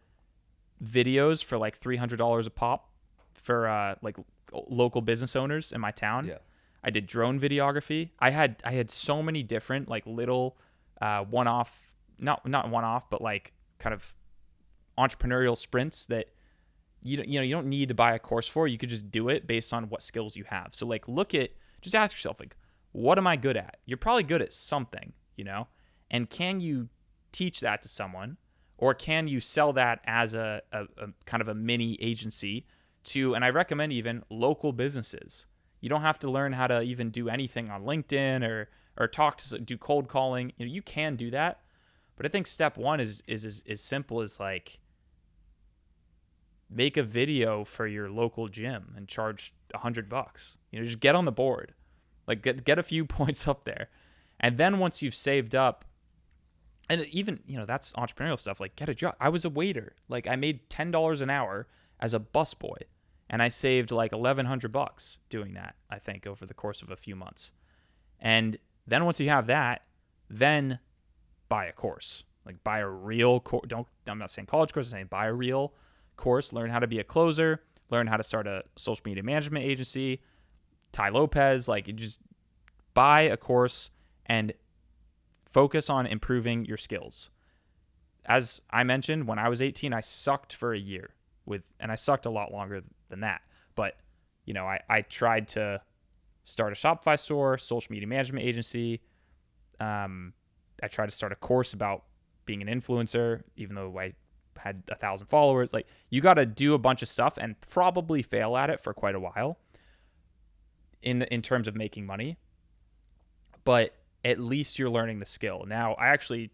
videos for like $300 a pop for like local business owners in my town. Yeah. I did drone videography. I had so many different like little one-off, not one-off, but like kind of entrepreneurial sprints that you don't need to buy a course for. You could just do it based on what skills you have. So like just ask yourself, like, what am I good at? You're probably good at something, and can you teach that to someone, or can you sell that as a kind of a mini agency to, and I recommend even local businesses. You don't have to learn how to even do anything on LinkedIn or do cold calling. You can do that, but I think step one is as simple as like make a video for your local gym and charge $100. Just get on the board, like get a few points up there, and then once you've saved up, and even that's entrepreneurial stuff. Like get a job. I was a waiter. Like I made $10 an hour as a busboy, and I saved like $1,100 doing that. I think over the course of a few months, and then once you have that, then buy a course. Like buy a real course. I'm not saying college course. I'm saying buy a real course. Learn how to be a closer. Learn how to start a social media management agency. Ty Lopez. Like you just buy a course and focus on improving your skills. As I mentioned, when I was 18, I sucked for a year and I sucked a lot longer than that. But, I tried to start a Shopify store, social media management agency. I tried to start a course about being an influencer, even though I had 1,000 followers. Like you got to do a bunch of stuff and probably fail at it for quite a while in terms of making money. But at least you're learning the skill. Now, I actually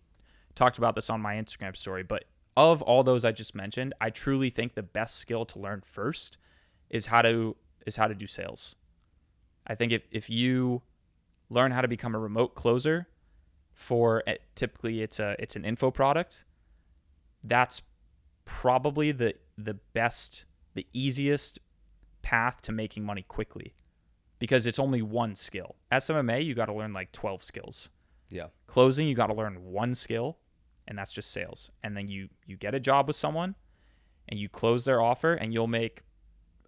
talked about this on my Instagram story, but of all those I just mentioned, I truly think the best skill to learn first is how to do sales. I think if you learn how to become a remote closer typically it's an info product, that's probably the best, the easiest path to making money quickly. Because it's only one skill. SMMA, you got to learn like 12 skills. Yeah. Closing, you got to learn one skill, and that's just sales. And then you get a job with someone, and you close their offer, and you'll make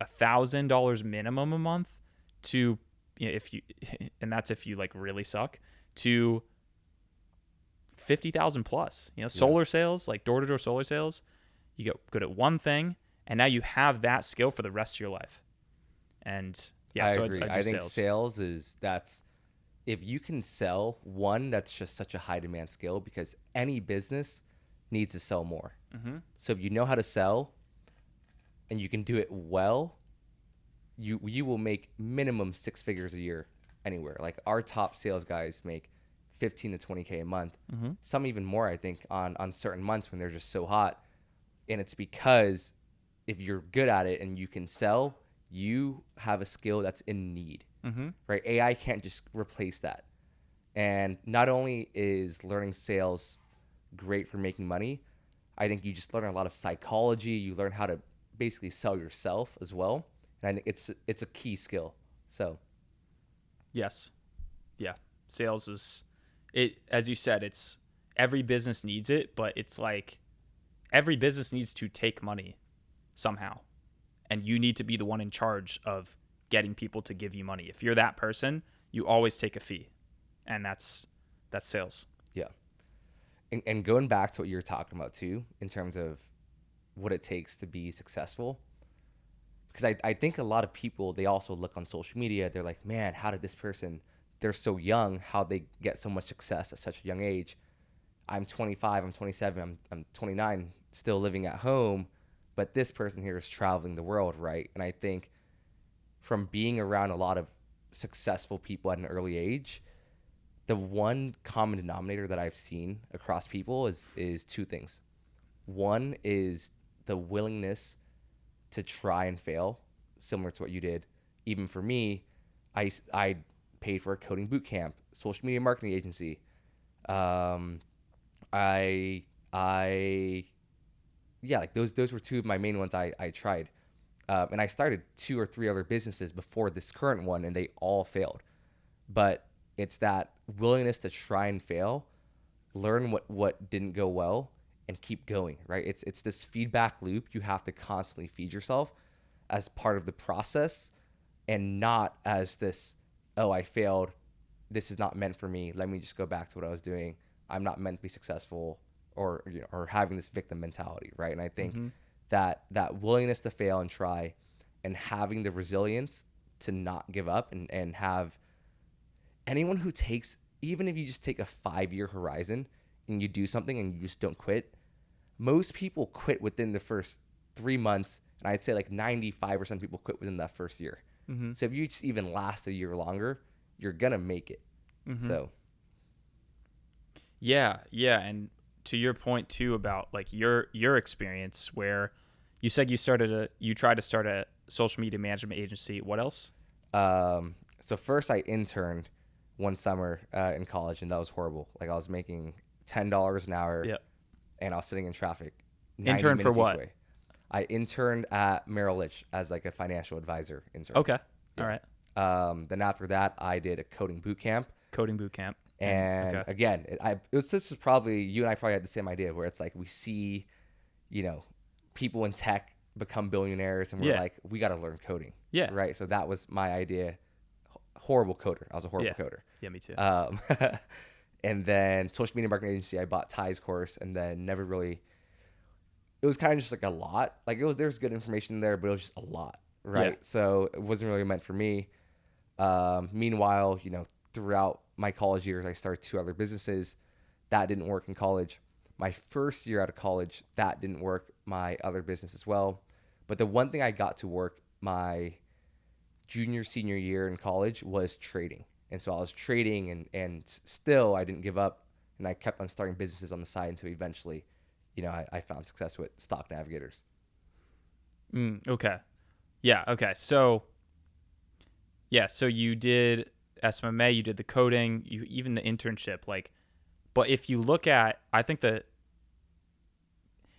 $1,000 minimum a month to, and that's if you like really suck, to 50,000 plus. Solar sales, like door-to-door solar sales, you get good at one thing, and now you have that skill for the rest of your life. And yeah, I so agree. I think sales that's if you can sell one, that's just such a high demand skill because any business needs to sell more. Mm-hmm. So if you know how to sell and you can do it well, you will make minimum 6 figures a year anywhere. Like our top sales guys make 15 to 20K a month. Mm-hmm. Some even more, I think, on certain months when they're just so hot. And it's because if you're good at it and you can sell, you have a skill that's in need, mm-hmm. right? AI can't just replace that. And not only is learning sales great for making money, I think you just learn a lot of psychology. You learn how to basically sell yourself as well. And I think it's a key skill. So, yes, yeah, sales is it. As you said, it's every business needs it, but it's like every business needs to take money somehow. And you need to be the one in charge of getting people to give you money. If you're that person, you always take a fee. And that's sales. Yeah. And going back to what you were talking about too, in terms of what it takes to be successful, because I think a lot of people, they also look on social media, they're like, man, how did this person, they're so young, how they get so much success at such a young age. I'm 25, I'm 27, I'm 29, still living at home. But this person here is traveling the world, right? And I think from being around a lot of successful people at an early age, the one common denominator that I've seen across people is two things. One is the willingness to try and fail, similar to what you did. Even for me, I paid for a coding boot camp, social media marketing agency. Yeah, like those were two of my main ones I tried. And I started 2 or 3 other businesses before this current one, and they all failed. But it's that willingness to try and fail, learn what didn't go well, and keep going, right? It's this feedback loop you have to constantly feed yourself as part of the process, and not as this, oh, I failed, this is not meant for me, let me just go back to what I was doing, I'm not meant to be successful, or or having this victim mentality, right? And I think that willingness to fail and try, and having the resilience to not give up, and have anyone who takes, even if you just take a 5-year horizon and you do something and you just don't quit, most people quit within the first 3 months, and I'd say like 95% of people quit within that first year. So if you just even last a year longer, you're gonna make it. So yeah, and to your point too about like your experience, where you said you tried to start a social media management agency. What else? so first I interned one summer in college, and that was horrible. Like, I was making $10 an hour, and I was sitting in traffic. Intern for what? Way. I interned at Merrill Lynch as like a financial advisor intern. Okay. Yeah. All right. Then after that, I did a coding boot camp. And again, this is probably, you and I probably had the same idea, where it's like we see, people in tech become billionaires, and we're like, we got to learn coding. Yeah. Right. So that was my idea. Horrible coder. I was a horrible coder. Yeah, me too. And then social media marketing agency, I bought Ty's course, and then never really. It was kind of just like a lot. Like, there's good information there, but it was just a lot, right? Yeah. So it wasn't really meant for me. Meanwhile, throughout my college years, I started 2 other businesses. That didn't work in college. My first year out of college, that didn't work. My other business as well. But the one thing I got to work my senior year in college was trading. And so I was trading, and still I didn't give up, and I kept on starting businesses on the side until eventually, I found success with stock navigators. Okay. Yeah. Okay. So you did SMMA, you did the coding, even the internship, but if you look at, I think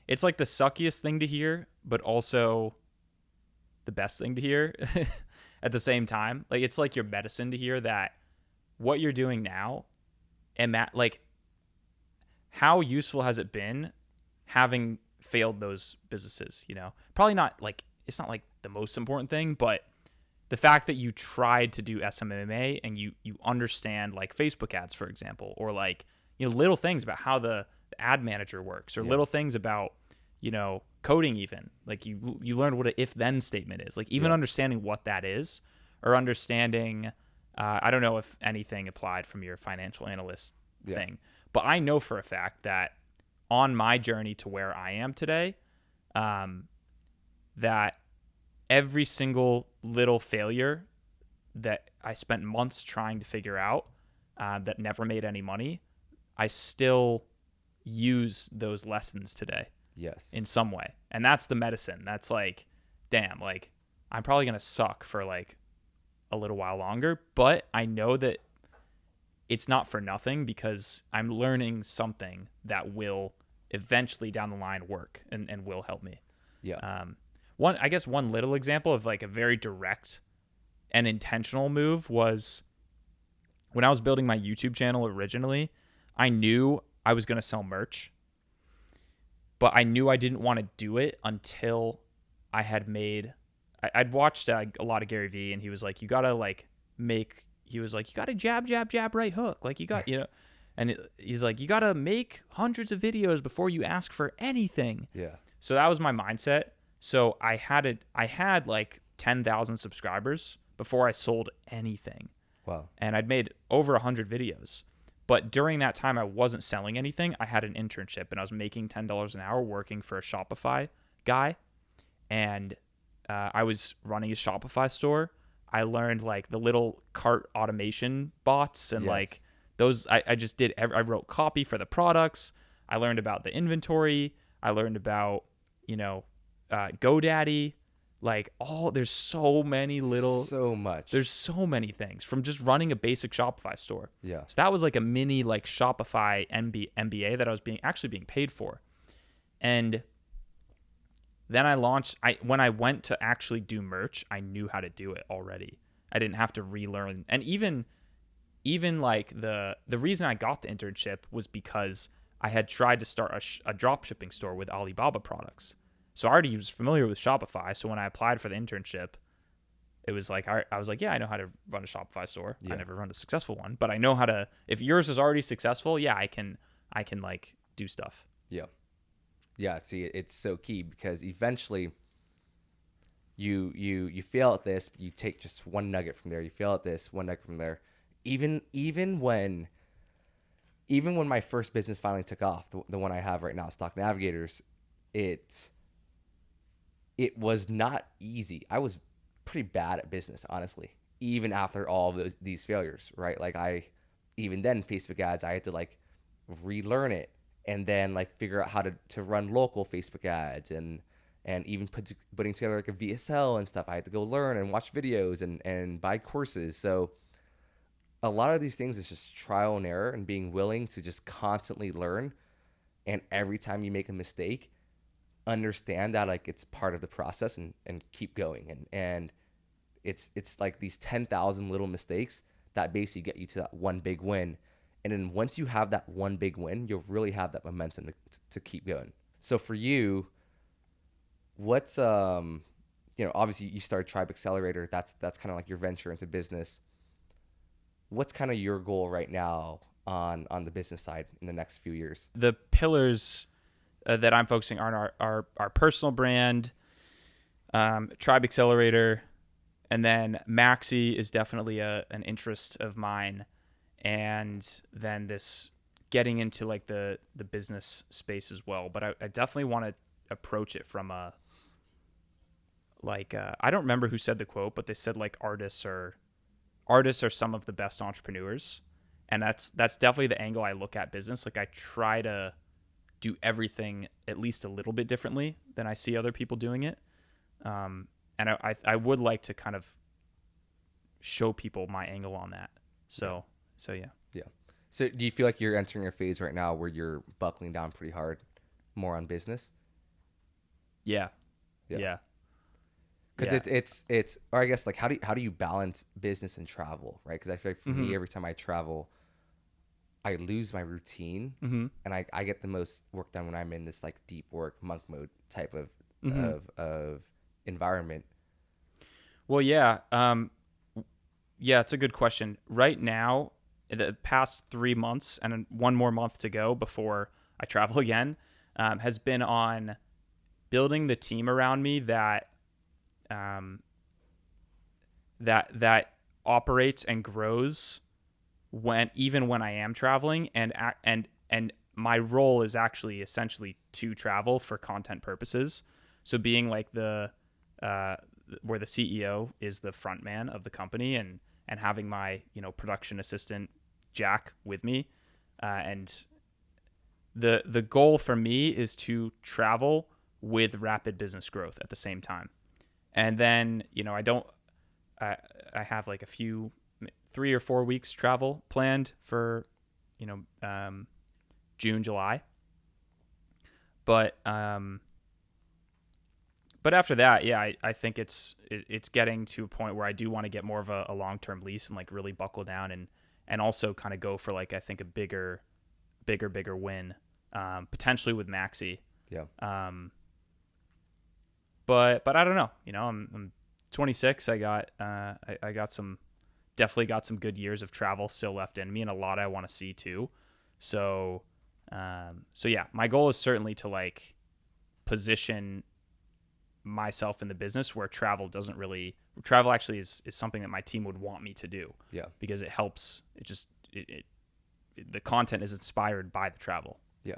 it's like the suckiest thing to hear, but also the best thing to hear at the same time. Like, it's like your medicine to hear that what you're doing now, and that, like, how useful has it been having failed those businesses? Probably not, like, it's not like the most important thing, but the fact that you tried to do SMMA and you understand, like, Facebook ads, for example, or like, little things about how the ad manager works, or little things about, coding, even like you learned what an if-then statement is, like, even understanding what that is, or understanding, I don't know if anything applied from your financial analyst thing, but I know for a fact that on my journey to where I am today, that every single little failure that I spent months trying to figure out, that never made any money, I still use those lessons today. Yes. In some way. And that's the medicine. That's like, damn, like, I'm probably going to suck for like a little while longer, but I know that it's not for nothing, because I'm learning something that will eventually down the line work and will help me. Yeah. One little example of like a very direct and intentional move was when I was building my YouTube channel originally. I knew I was going to sell merch, but I knew I didn't want to do it until I had made, I'd watched a lot of Gary Vee, and he was like, you got to jab, right hook. Like, you got, and he's like, you got to make hundreds of videos before you ask for anything. Yeah. So that was my mindset. So I had like 10,000 subscribers before I sold anything. Wow. And I'd made over 100 videos. But during that time, I wasn't selling anything. I had an internship, and I was making $10 an hour working for a Shopify guy. And I was running a Shopify store. I learned like the little cart automation bots, and like those, I just did, I wrote copy for the products. I learned about the inventory. I learned about, GoDaddy. Like, there's so many there's so many things from just running a basic Shopify store. Yeah. So that was like a mini like Shopify MBA that I was being paid for. And Then I launched. When I went to actually do merch, I knew how to do it already. I didn't have to relearn. And even like the reason I got the internship was because I had tried to start a drop shipping store with Alibaba products. So I already was familiar with Shopify. So when I applied for the internship, it was like I was like, yeah, I know how to run a Shopify store. Yeah. I never run a successful one, but I know how to. If yours is already successful, yeah, I can like do stuff. Yeah. Yeah. See, it's so key because eventually you fail at this, you take just one nugget from there. You fail at this, one nugget from there. Even when my first business finally took off, the one I have right now, Stock Navigators, it was not easy. I was pretty bad at business, honestly, even after all of these failures, right? Like even then, Facebook ads, I had to like relearn it and then like figure out how to run local Facebook ads and even putting together like a VSL and stuff. I had to go learn and watch videos and buy courses. So a lot of these things is just trial and error and being willing to just constantly learn. And every time you make a mistake, understand that like it's part of the process and keep going. And it's like these 10,000 little mistakes that basically get you to that one big win. And then once you have that one big win, you'll really have that momentum to keep going. So for you, what's obviously you started Tribe Accelerator. That's kind of like your venture into business. What's kind of your goal right now on the business side in the next few years? The pillars that I'm focusing on are our personal brand, Tribe Accelerator, and then Maxi is definitely an interest of mine. And then this getting into like the business space as well. But I definitely want to approach it from a, like, I don't remember who said the quote, but they said like artists are some of the best entrepreneurs. And that's definitely the angle I look at business. Like I try to do everything at least a little bit differently than I see other people doing it. And I would like to kind of show people my angle on that. So yeah. Yeah. So do you feel like you're entering a phase right now where you're buckling down pretty hard more on business? Yeah. Because it's or I guess like how do you balance business and travel, right? Because I feel like for me, every time I travel, I lose my routine, and I get the most work done when I'm in this like deep work monk mode type of environment. Well, yeah, it's a good question. Right now, in the past 3 months and one more month to go before I travel again, has been on building the team around me that operates and grows even when I am traveling, and my role is actually essentially to travel for content purposes. So being like where the CEO is the front man of the company and having my production assistant Jack with me, and the goal for me is to travel with rapid business growth at the same time. And then, I have like a few 3 or 4 weeks travel planned for, June, July. But after that, yeah, I think it's getting to a point where I do want to get more of a long-term lease and like really buckle down and also kind of go for like, I think a bigger win, potentially with Maxi. Yeah. But I don't know. I'm 26. I got definitely got some good years of travel still left in me, and a lot I want to see too. So yeah, my goal is certainly to like position myself in the business where travel actually is something that my team would want me to do. Yeah. Because it helps. The content is inspired by the travel. Yeah.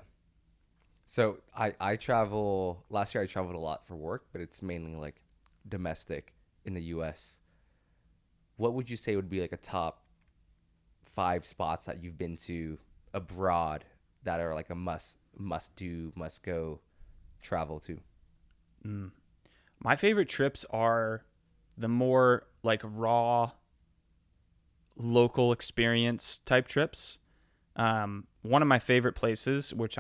So I travel. Last year I traveled a lot for work, but it's mainly like domestic in the U.S. What would you say would be like a top 5 spots that you've been to abroad that are like a must go travel to? My favorite trips are the more like raw local experience type trips. One of my favorite places, which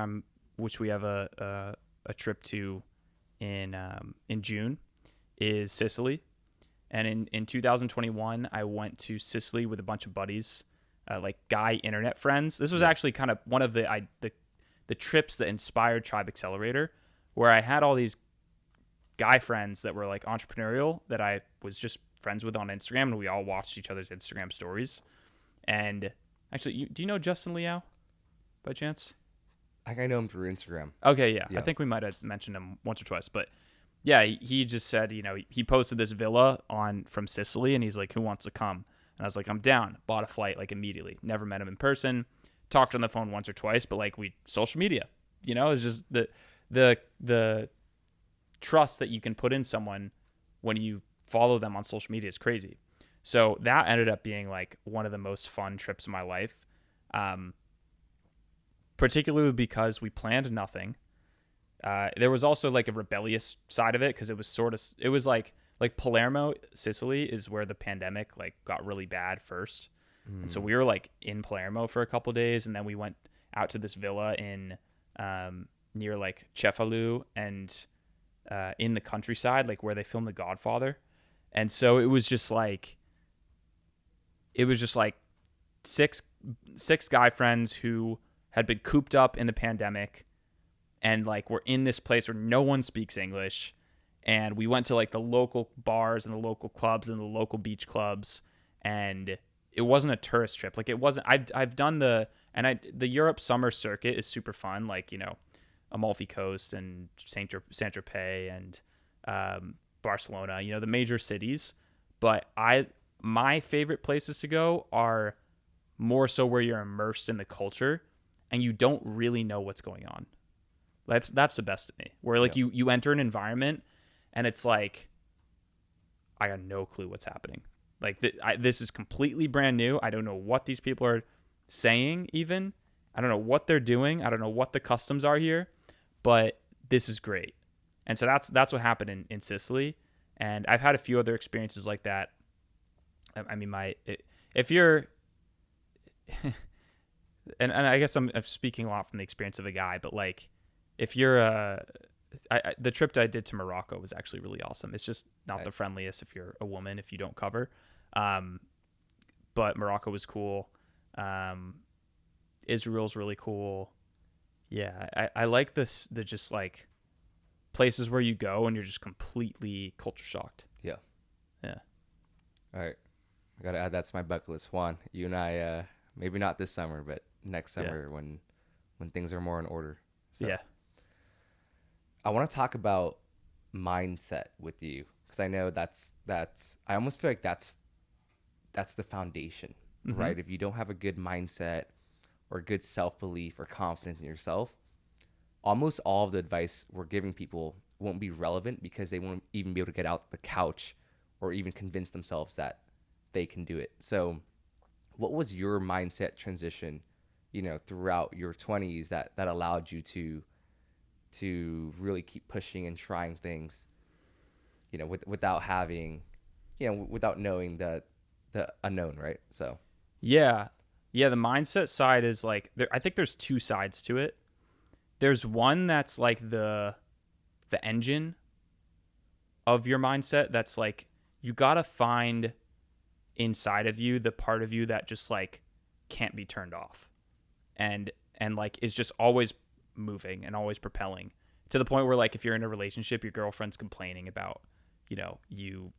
we have a trip to in June is Sicily. And in 2021, I went to Sicily with a bunch of buddies, like guy internet friends. This was actually kind of one of the trips that inspired Tribe Accelerator, where I had all these guy friends that were like entrepreneurial that I was just friends with on Instagram, and we all watched each other's Instagram stories. And actually, do you know Justin Liao by chance? I think I know him through Instagram. Okay, yeah. I think we might have mentioned him once or twice, but yeah, he just said, he posted this villa from Sicily, and he's like, who wants to come? And I was like, I'm down. Bought a flight like immediately. Never met him in person. Talked on the phone once or twice, but like social media, it's just the trust that you can put in someone when you follow them on social media is crazy. So that ended up being like one of the most fun trips of my life, particularly because we planned nothing. There was also like a rebellious side of it because it was like Palermo, Sicily is where the pandemic like got really bad first. And so we were like in Palermo for a couple days, and then we went out to this villa in near like Cefalu and in the countryside, like where they filmed The Godfather. And so it was just like six guy friends who had been cooped up in the pandemic, and like we're in this place where no one speaks English, and we went to like the local bars and the local clubs and the local beach clubs, and it wasn't a tourist trip. Like it wasn't. I've done the Europe summer circuit is super fun. Like Amalfi Coast and Saint Tropez and Barcelona. The major cities. But my favorite places to go are more so where you're immersed in the culture and you don't really know what's going on. That's the best to me. Where like you enter an environment and it's like I got no clue what's happening. Like this is completely brand new. I don't know what these people are saying even. I don't know what they're doing. I don't know what the customs are here, but this is great. And so that's what happened in Sicily. And I've had a few other experiences like that. I mean, if you're, and I guess I'm speaking a lot from the experience of a guy, but like if you're the trip that I did to Morocco was actually really awesome. It's just not the friendliest if you're a woman, if you don't cover. But Morocco was cool. Israel's really cool. Yeah, I like the just like places where you go and you're just completely culture shocked. Yeah. All right, I gotta add that to my bucket list. Juan, you and I, maybe not this summer, but next summer when things are more in order. So, yeah. I want to talk about mindset with you because I know that's I almost feel like that's the foundation, right? If you don't have a good mindset or good self-belief or confidence in yourself, almost all of the advice we're giving people won't be relevant because they won't even be able to get out the couch or even convince themselves that they can do it. So what was your mindset transition, throughout your 20s that allowed you to really keep pushing and trying things, without having, without knowing the unknown, right? So Yeah, the mindset side is like I think there's two sides to it. There's one that's like the engine of your mindset that's like you gotta find inside of you the part of you that just like can't be turned off and like is just always moving and always propelling to the point where like if you're in a relationship, your girlfriend's complaining about you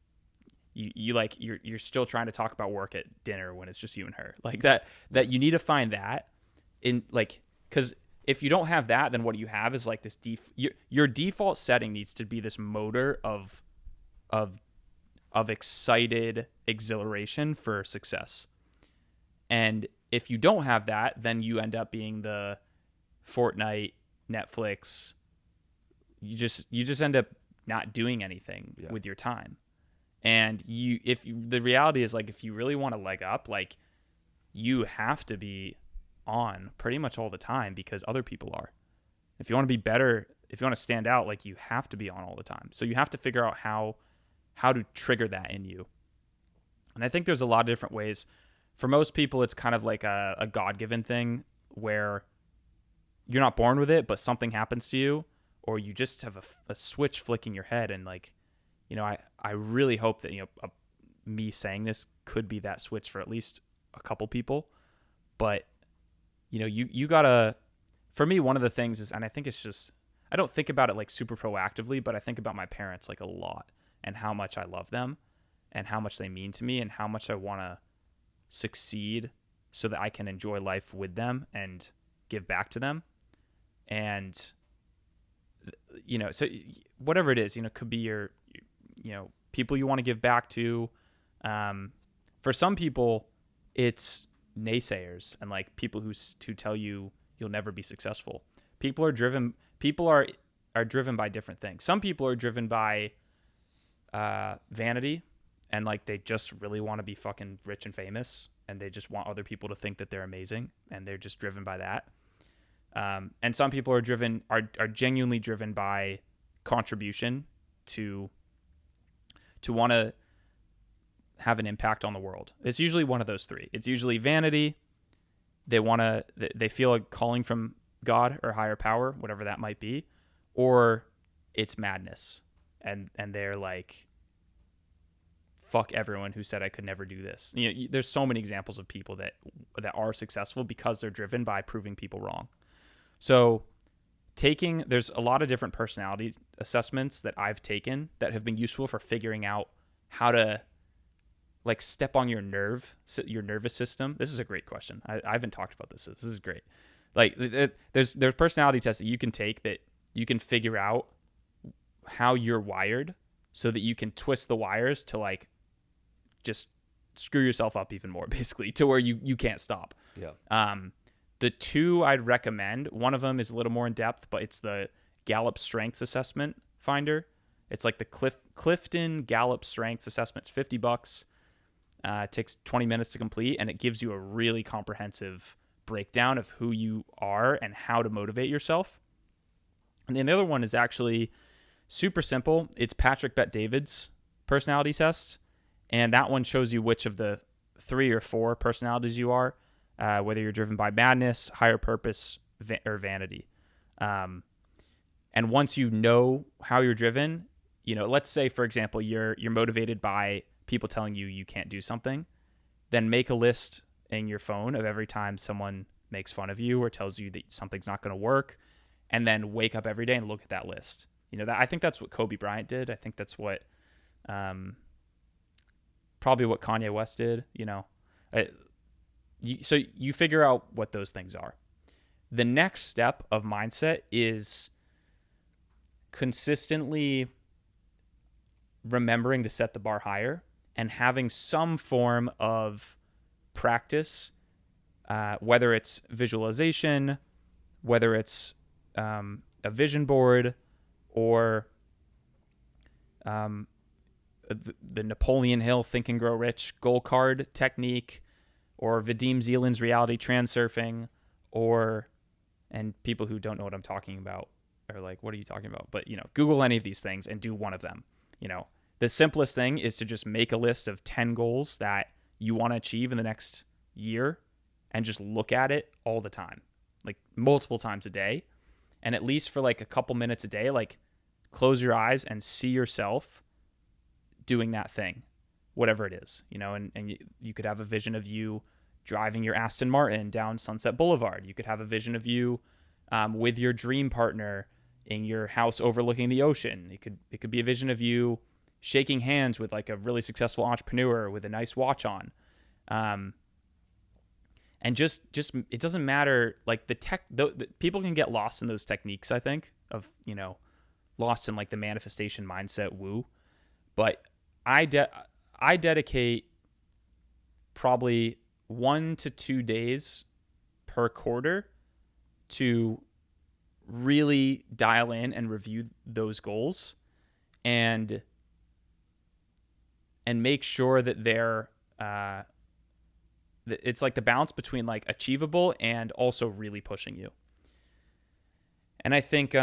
like you're still trying to talk about work at dinner when it's just you and her, like that you need to find that in like, because if you don't have that, then what you have is like this your default setting needs to be this motor of excited exhilaration for success. And if you don't have that, then you end up being the Fortnite, Netflix. You just end up not doing anything with your time. And the reality is like if you really want to leg up, like you have to be on pretty much all the time because other people are. If you want to be better, if you want to stand out, like you have to be on all the time. So you have to figure out how to trigger that in you. And I think there's a lot of different ways. For most people, it's kind of like a God-given thing where you're not born with it, but something happens to you, or you just have a switch flicking your head. And like, I really hope that, me saying this could be that switch for at least a couple people. But, you gotta, for me, one of the things is, and I think it's just, I don't think about it like super proactively, but I think about my parents like a lot and how much I love them and how much they mean to me and how much I want to succeed so that I can enjoy life with them and give back to them. And, so whatever it is, could be your, people you want to give back to. For some people, it's naysayers and like people who tell you you'll never be successful. People are driven by different things. Some people are driven by vanity, and like they just really want to be fucking rich and famous, and they just want other people to think that they're amazing, and they're just driven by that. And some people are genuinely driven by contribution to want to have an impact on the world. It's usually one of those three. It's usually vanity. They feel a calling from God or higher power, whatever that might be, or it's madness. And they're like, fuck everyone who said I could never do this. There's so many examples of people that are successful because they're driven by proving people wrong. So there's a lot of different personality assessments that I've taken that have been useful for figuring out how to like step on your nervous system. This is a great question. I haven't talked about this. This is great. Like there's personality tests that you can take that you can figure out how you're wired so that you can twist the wires to like just screw yourself up even more, basically, to where you can't stop. Yeah. The two I'd recommend, one of them is a little more in depth, but it's the Gallup Strengths Assessment Finder. It's like the Clifton Gallup Strengths Assessment. It's $50. It takes 20 minutes to complete, and it gives you a really comprehensive breakdown of who you are and how to motivate yourself. And then the other one is actually super simple. It's Patrick Bet-David's personality test, and that one shows you which of the 3 or 4 personalities you are, whether you're driven by madness, higher purpose, or vanity. And once you know how you're driven, let's say, for example, you're motivated by people telling you can't do something, then make a list in your phone of every time someone makes fun of you or tells you that something's not going to work, and then wake up every day and look at that list. I think that's what Kobe Bryant did. I think that's what probably what Kanye West did. So you figure out what those things are. The next step of mindset is consistently remembering to set the bar higher and having some form of practice, whether it's visualization, whether it's a vision board, or the Napoleon Hill Think and Grow Rich goal card technique, or Vadim Zeland's reality transurfing, and people who don't know what I'm talking about are like, what are you talking about? But, Google any of these things and do one of them. The simplest thing is to just make a list of 10 goals that you want to achieve in the next year and just look at it all the time, like multiple times a day. And at least for like a couple minutes a day, like close your eyes and see yourself doing that thing, whatever it is, and you could have a vision of you driving your Aston Martin down Sunset Boulevard. You could have a vision of you with your dream partner in your house overlooking the ocean. It could be a vision of you shaking hands with like a really successful entrepreneur with a nice watch on. And just it doesn't matter, like the people can get lost in those techniques, I think, of, lost in like the manifestation mindset woo. But I dedicate probably 1 to 2 days per quarter to really dial in and review those goals and make sure that they're it's like the balance between like achievable and also really pushing you. And I think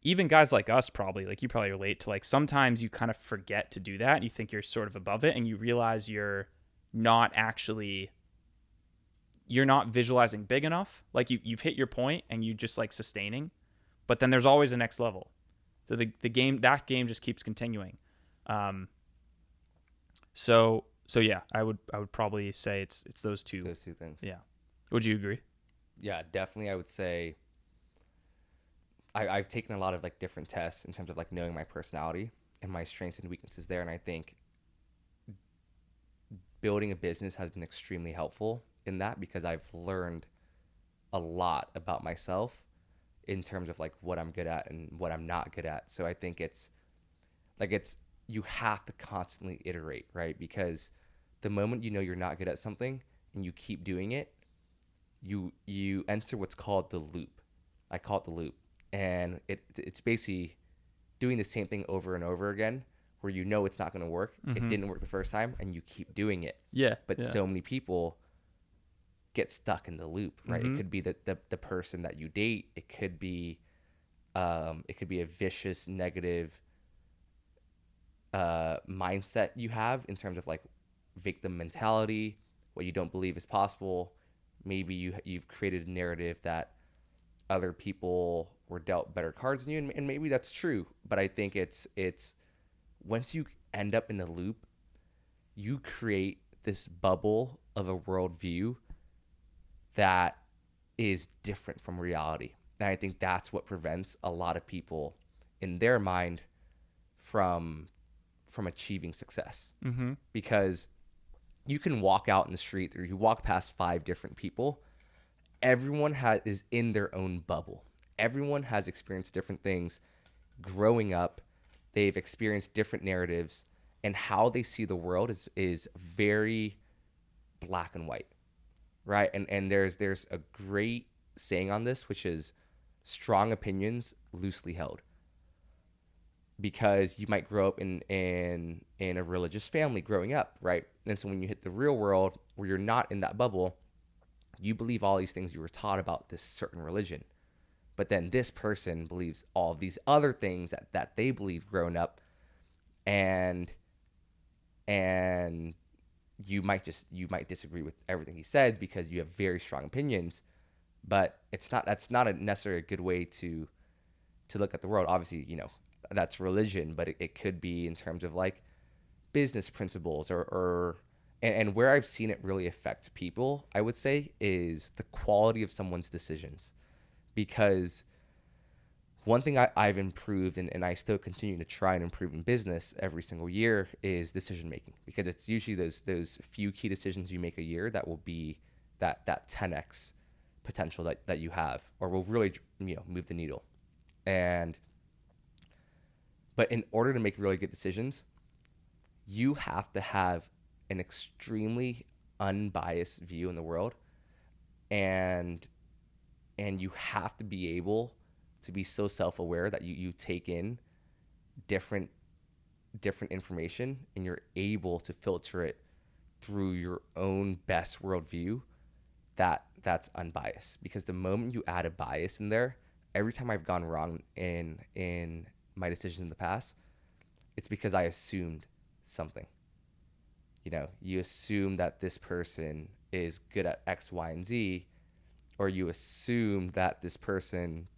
even guys like us, probably, like you probably relate to, like sometimes you kind of forget to do that and you think you're sort of above it and you realize you're not visualizing big enough. Like you've hit your point and you just like sustaining, but then there's always a next level. So the game just keeps continuing. So yeah, I would probably say it's those two things. Yeah. Would you agree? Yeah, definitely. I would say I've taken a lot of like different tests in terms of like knowing my personality and my strengths and weaknesses there, and I think building a business has been extremely helpful in that, because I've learned a lot about myself in terms of like what I'm good at and what I'm not good at. So I think it's you have to constantly iterate, right? Because the moment you know you're not good at something and you keep doing it, you enter what's called the loop. I call it the loop. And it's basically doing the same thing over and over again, where you know it's not going to work. It didn't work the first time, and you keep doing it. Yeah. But so many people get stuck in the loop, right? It could be the person that you date. It could be a vicious negative mindset you have in terms of like victim mentality, what you don't believe is possible. Maybe you've created a narrative that other people were dealt better cards than you, and maybe that's true. But I think it's once you end up in the loop, you create this bubble of a worldview that is different from reality. And I think that's what prevents a lot of people in their mind from achieving success. Because you can walk out in the street, or you walk past 5 different people. Everyone is in their own bubble. Everyone has experienced different things growing up. They've experienced different narratives, and how they see the world is very black and white, right? And there's a great saying on this, which is strong opinions loosely held. Because you might grow up in a religious family growing up, right? And so when you hit the real world, where you're not in that bubble, you believe all these things you were taught about this certain religion. But then this person believes all of these other things that they believe growing up, and you might disagree with everything he says because you have very strong opinions. But that's not necessarily a good way to look at the world. Obviously, that's religion, but it could be in terms of like business principles and where I've seen it really affect people, I would say, is the quality of someone's decisions. Because one thing I've improved, and I still continue to try and improve in business every single year, is decision making. Because it's usually those few key decisions you make a year that will be that 10x potential that you have, or will really move the needle. But in order to make really good decisions, you have to have an extremely unbiased view in the world, and you have to be able to be so self-aware that you take in different information, and you're able to filter it through your own best worldview that's unbiased. Because the moment you add a bias in there, every time I've gone wrong in my decisions in the past, it's because I assumed something. You assume that this person is good at X, Y, and Z, or you assume that this person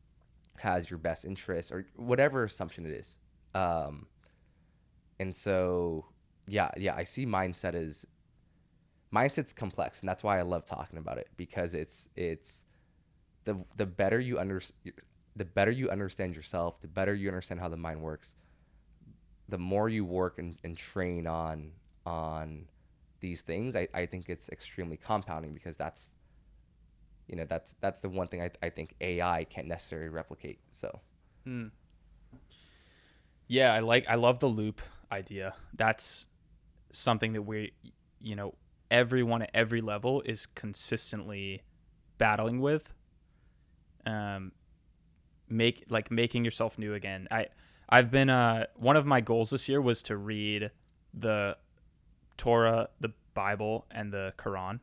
has your best interest, or whatever assumption it is. And so, yeah, I see mindset's complex, and that's why I love talking about it, because it's the better you understand yourself, the better you understand how the mind works, the more you work and train on these things. I think it's extremely compounding, because that's the one thing I think AI can't necessarily replicate. So yeah, I love the loop idea. That's something that everyone at every level is consistently battling with. Making yourself new again. I've been one of my goals this year was to read the Torah, the Bible, and the Quran.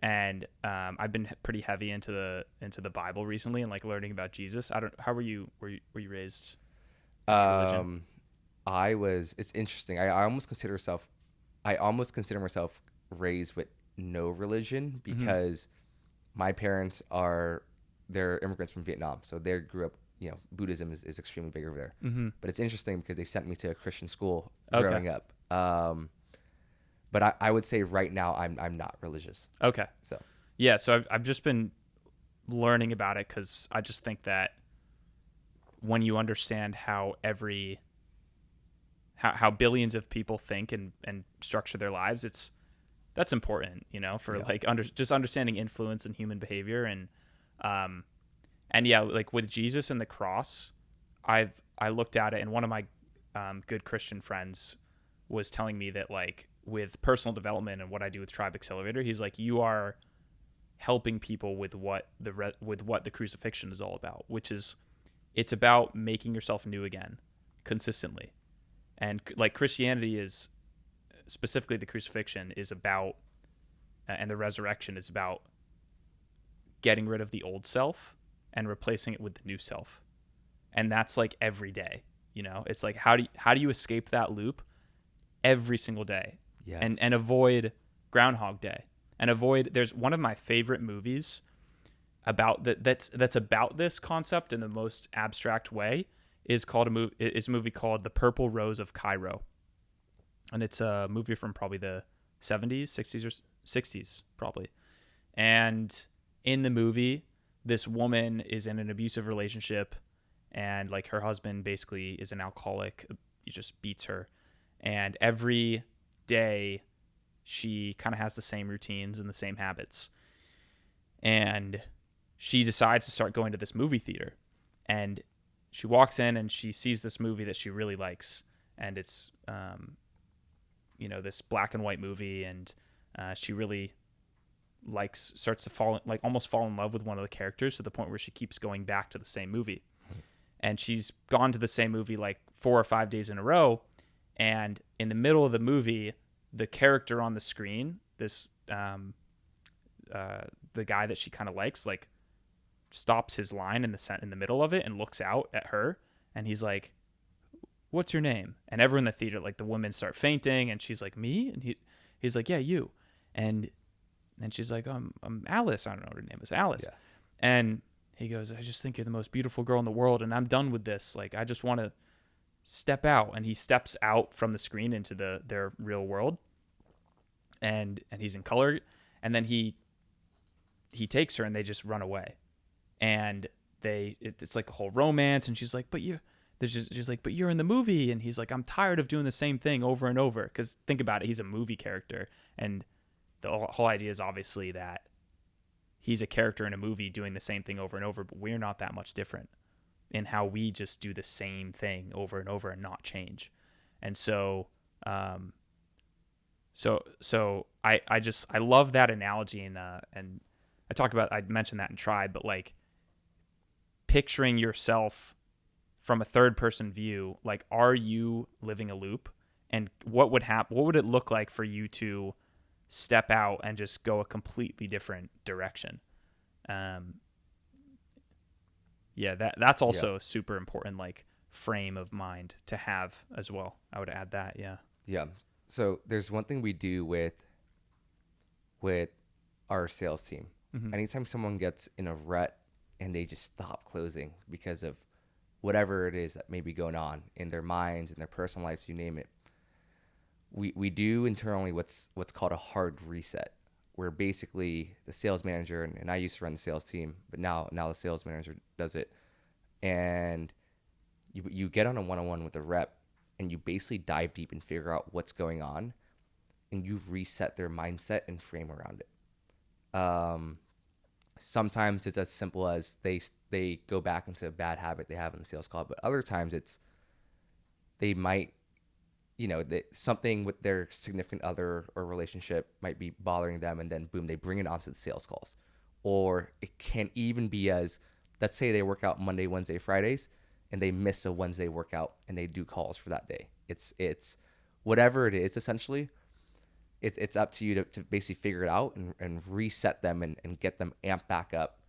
And I've been pretty heavy into the Bible recently, and like learning about Jesus. How were you raised? It's interesting. I almost consider myself raised with no religion, because my parents they're immigrants from Vietnam, so they grew up Buddhism is extremely big over there. Mm-hmm. But it's interesting because they sent me to a Christian school Okay. growing up. But I would say right now I'm not religious. Okay. So Yeah. So I've just been learning about it because I just think that when you understand how how billions of people think and structure their lives, that's important, for like just understanding influence in human behavior and yeah, like with Jesus and the cross, I looked at it, and one of my good Christian friends was telling me that like with personal development and what I do with Tribe Accelerator, he's like, you are helping people with what the crucifixion is all about, which is it's about making yourself new again consistently. And like Christianity is specifically the crucifixion is about and the resurrection is about getting rid of the old self and replacing it with the new self. And that's like every day, it's like how do you escape that loop every single day? yes. And avoid Groundhog Day and there's one of my favorite movies about that's about this concept in the most abstract way is a movie called The Purple Rose of Cairo. And it's a movie from probably the 70s, 60s or 60s probably. And in the movie, this woman is in an abusive relationship and like her husband basically is an alcoholic. He just beats her. And every day she kind of has the same routines and the same habits. And she decides to start going to this movie theater. And she walks in and she sees this movie that she really likes. And it's, this black and white movie. And she really starts to almost fall in love with one of the characters to the point where she keeps going back to the same movie. And she's gone to the same movie like 4 or 5 days in a row. And in the middle of the movie, the character on the screen, this, the guy that she kind of likes, like stops his line in the middle of it and looks out at her. And he's like, "What's your name?" And everyone in the theater, like the women start fainting and she's like, "Me?" And he's like, "Yeah, you." And she's like, I'm Alice. I don't know what her name is. Alice. Yeah. And he goes, "I just think you're the most beautiful girl in the world. And I'm done with this. Like, I just want to step out." And he steps out from the screen into their real world. And he's in color. And then he takes her and they just run away. And it's like a whole romance. And she's like, she's like, "But you're in the movie." And he's like, "I'm tired of doing the same thing over and over." Because think about it. He's a movie character. And the whole idea is obviously that he's a character in a movie doing the same thing over and over, but we're not that much different in how we just do the same thing over and over and not change. And so, I love that analogy. And I mentioned that in Tribe, but like picturing yourself from a third person view, like, are you living a loop? And what would it look like for you to step out and just go a completely different direction? That's also a super important like frame of mind to have as well. I would add that. Yeah. So there's one thing we do with our sales team. Mm-hmm. Anytime someone gets in a rut and they just stop closing because of whatever it is that may be going on in their minds, in their personal lives, you name it, we do internally what's called a hard reset, where basically the sales manager, and I used to run the sales team, but now the sales manager does it, and you get on a one-on-one with a rep and you basically dive deep and figure out what's going on, and you reset their mindset and frame around it. Sometimes it's as simple as they go back into a bad habit they have in the sales call, but other times it's they might, something with their significant other or relationship might be bothering them, and then boom, they bring it onto the sales calls. Or it can even be as, let's say they work out Monday, Wednesday, Fridays, and they miss a Wednesday workout and they do calls for that day. It's whatever it is, essentially. It's up to you to basically figure it out and reset them and get them amped back up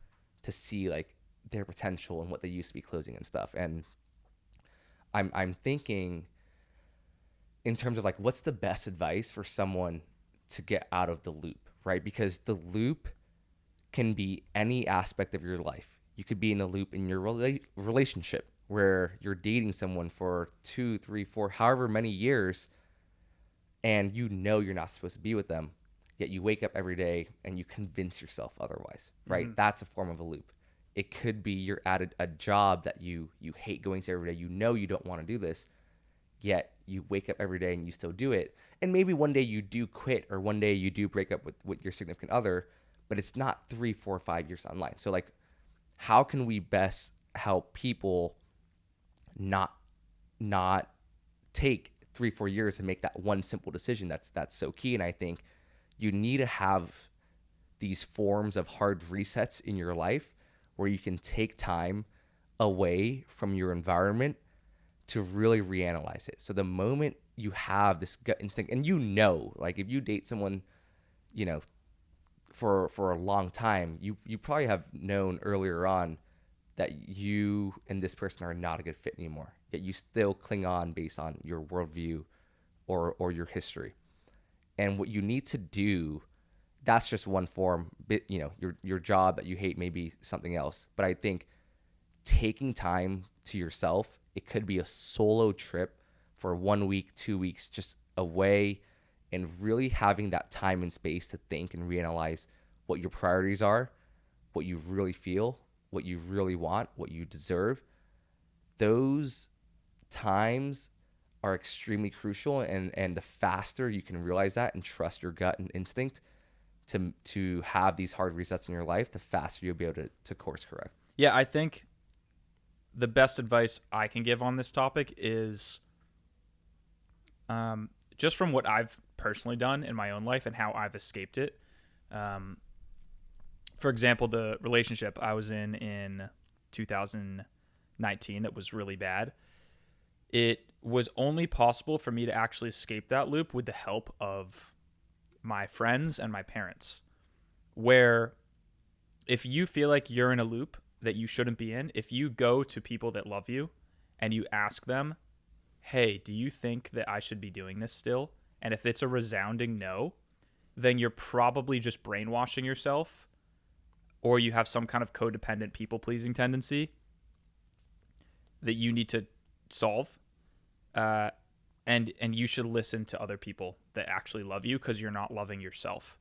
to see like their potential and what they used to be closing and stuff. And I'm thinking in terms of like, what's the best advice for someone to get out of the loop, right? Because the loop can be any aspect of your life. You could be in a loop in your relationship where you're dating someone for 2, 3, 4, however many years, and you know you're not supposed to be with them, yet you wake up every day and you convince yourself otherwise, right? Mm-hmm. That's a form of a loop. It could be you're at a job that you hate going to every day. You know you don't want to do this, yet you wake up every day and you still do it. And maybe one day you do quit, or one day you do break up with your significant other, but it's not 3, 4, 5 years online. So like, how can we best help people not take 3, 4 years to make that one simple decision? That's so key. And I think you need to have these forms of hard resets in your life where you can take time away from your environment to really reanalyze it. So the moment you have this gut instinct, and like if you date someone, for a long time, you probably have known earlier on that you and this person are not a good fit anymore, yet you still cling on based on your worldview or your history. And what you need to do, that's just one form. Your job that you hate may be something else. But I think taking time to yourself, it could be a solo trip for 1 week, 2 weeks, just away, and really having that time and space to think and reanalyze what your priorities are, what you really feel, what you really want, what you deserve. Those times are extremely crucial, and the faster you can realize that and trust your gut and instinct to have these hard resets in your life, the faster you'll be able to course correct. Yeah, I think the best advice I can give on this topic is just from what I've personally done in my own life and how I've escaped it. For example, the relationship I was in 2019 that was really bad, it was only possible for me to actually escape that loop with the help of my friends and my parents. Where if you feel like you're in a loop that you shouldn't be in, if you go to people that love you and you ask them, hey, do you think that I should be doing this still? And if it's a resounding no, then you're probably just brainwashing yourself, or you have some kind of codependent people-pleasing tendency that you need to solve. And you should listen to other people that actually love you, because you're not loving yourself.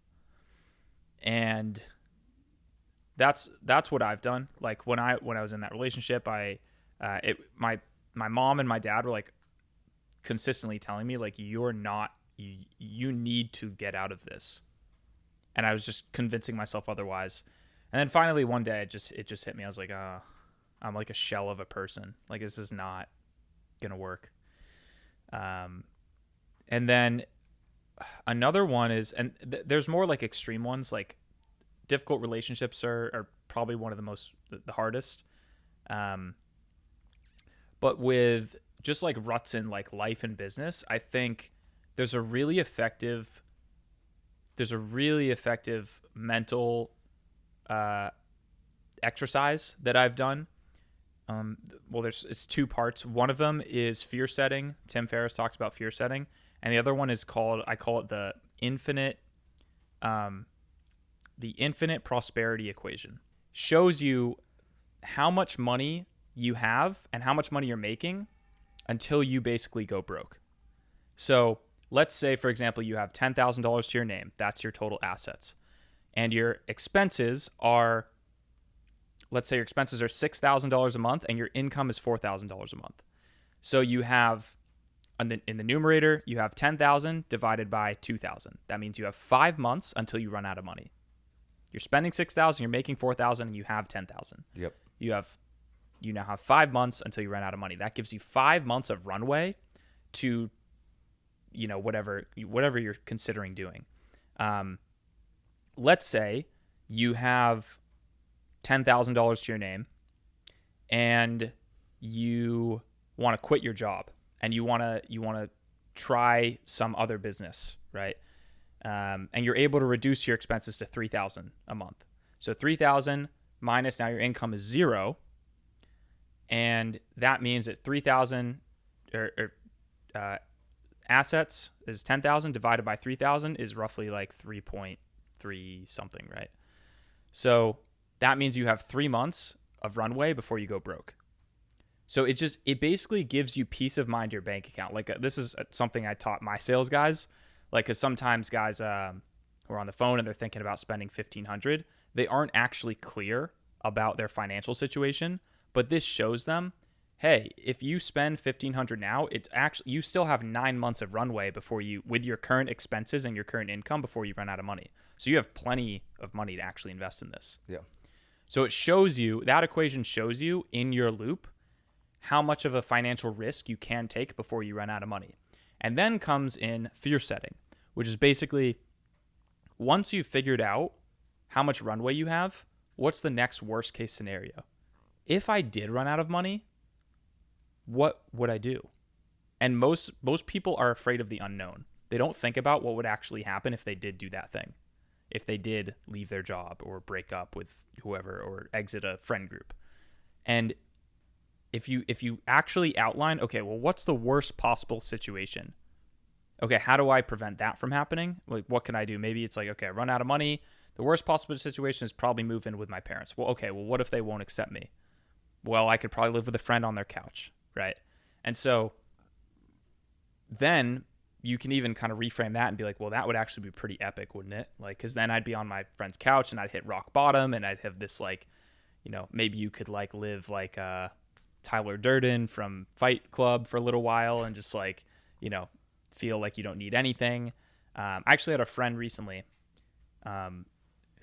And that's what I've done. Like when I was in that relationship, my mom and my dad were like consistently telling me like, you need to get out of this. And I was just convincing myself otherwise. And then finally one day it just hit me. I was like, I'm like a shell of a person. Like, this is not gonna work. And then another one is, and there's more like extreme ones, like difficult relationships are probably one of the hardest. But with just like ruts in like life and business, I think there's a really effective mental exercise that I've done. It's two parts. One of them is fear setting. Tim Ferriss talks about fear setting, and the other one is I call it the infinite prosperity equation. Shows you how much money you have and how much money you're making until you basically go broke. So let's say, for example, you have $10,000 to your name. That's your total assets. And your expenses are, let's say your expenses are $6,000 a month and your income is $4,000 a month. So you have, in the numerator, you have 10,000 divided by 2,000. That means you have 5 months until you run out of money. You're spending 6,000, you're making 4,000, and you have 10,000. Yep. You now have 5 months until you run out of money. That gives you 5 months of runway to, whatever you're considering doing. Let's say you have $10,000 to your name and you want to quit your job and you want to try some other business, right? And you're able to reduce your expenses to $3,000 a month. So $3,000 minus, now your income is 0. And that means that 3,000 assets is 10,000 divided by 3,000 is roughly like 3.3 something, right? So that means you have 3 months of runway before you go broke. So it basically gives you peace of mind to your bank account. Like this is something I taught my sales guys. Like, cause sometimes guys who are on the phone and they're thinking about spending 1,500, they aren't actually clear about their financial situation. But this shows them, hey, if you spend 1,500 now, it's actually, you still have 9 months of runway before you, with your current expenses and your current income, before you run out of money. So you have plenty of money to actually invest in this. Yeah. So it shows you, that equation shows you in your loop how much of a financial risk you can take before you run out of money. And then comes in fear setting, which is basically once you've figured out how much runway you have, what's the next worst case scenario? If I did run out of money, what would I do? And most people are afraid of the unknown. They don't think about what would actually happen if they did do that thing. If they did leave their job or break up with whoever or exit a friend group. And if you actually outline, okay, well, what's the worst possible situation? Okay, how do I prevent that from happening? Like, what can I do? Maybe it's like, okay, I run out of money. The worst possible situation is probably move in with my parents. Well, okay, well, what if they won't accept me? Well, I could probably live with a friend on their couch, right? And so then you can even kind of reframe that and be like, well, that would actually be pretty epic, wouldn't it? Like, because then I'd be on my friend's couch and I'd hit rock bottom and I'd have this, like, maybe you could like live like Tyler Durden from Fight Club for a little while and just like, feel like you don't need anything. I actually had a friend recently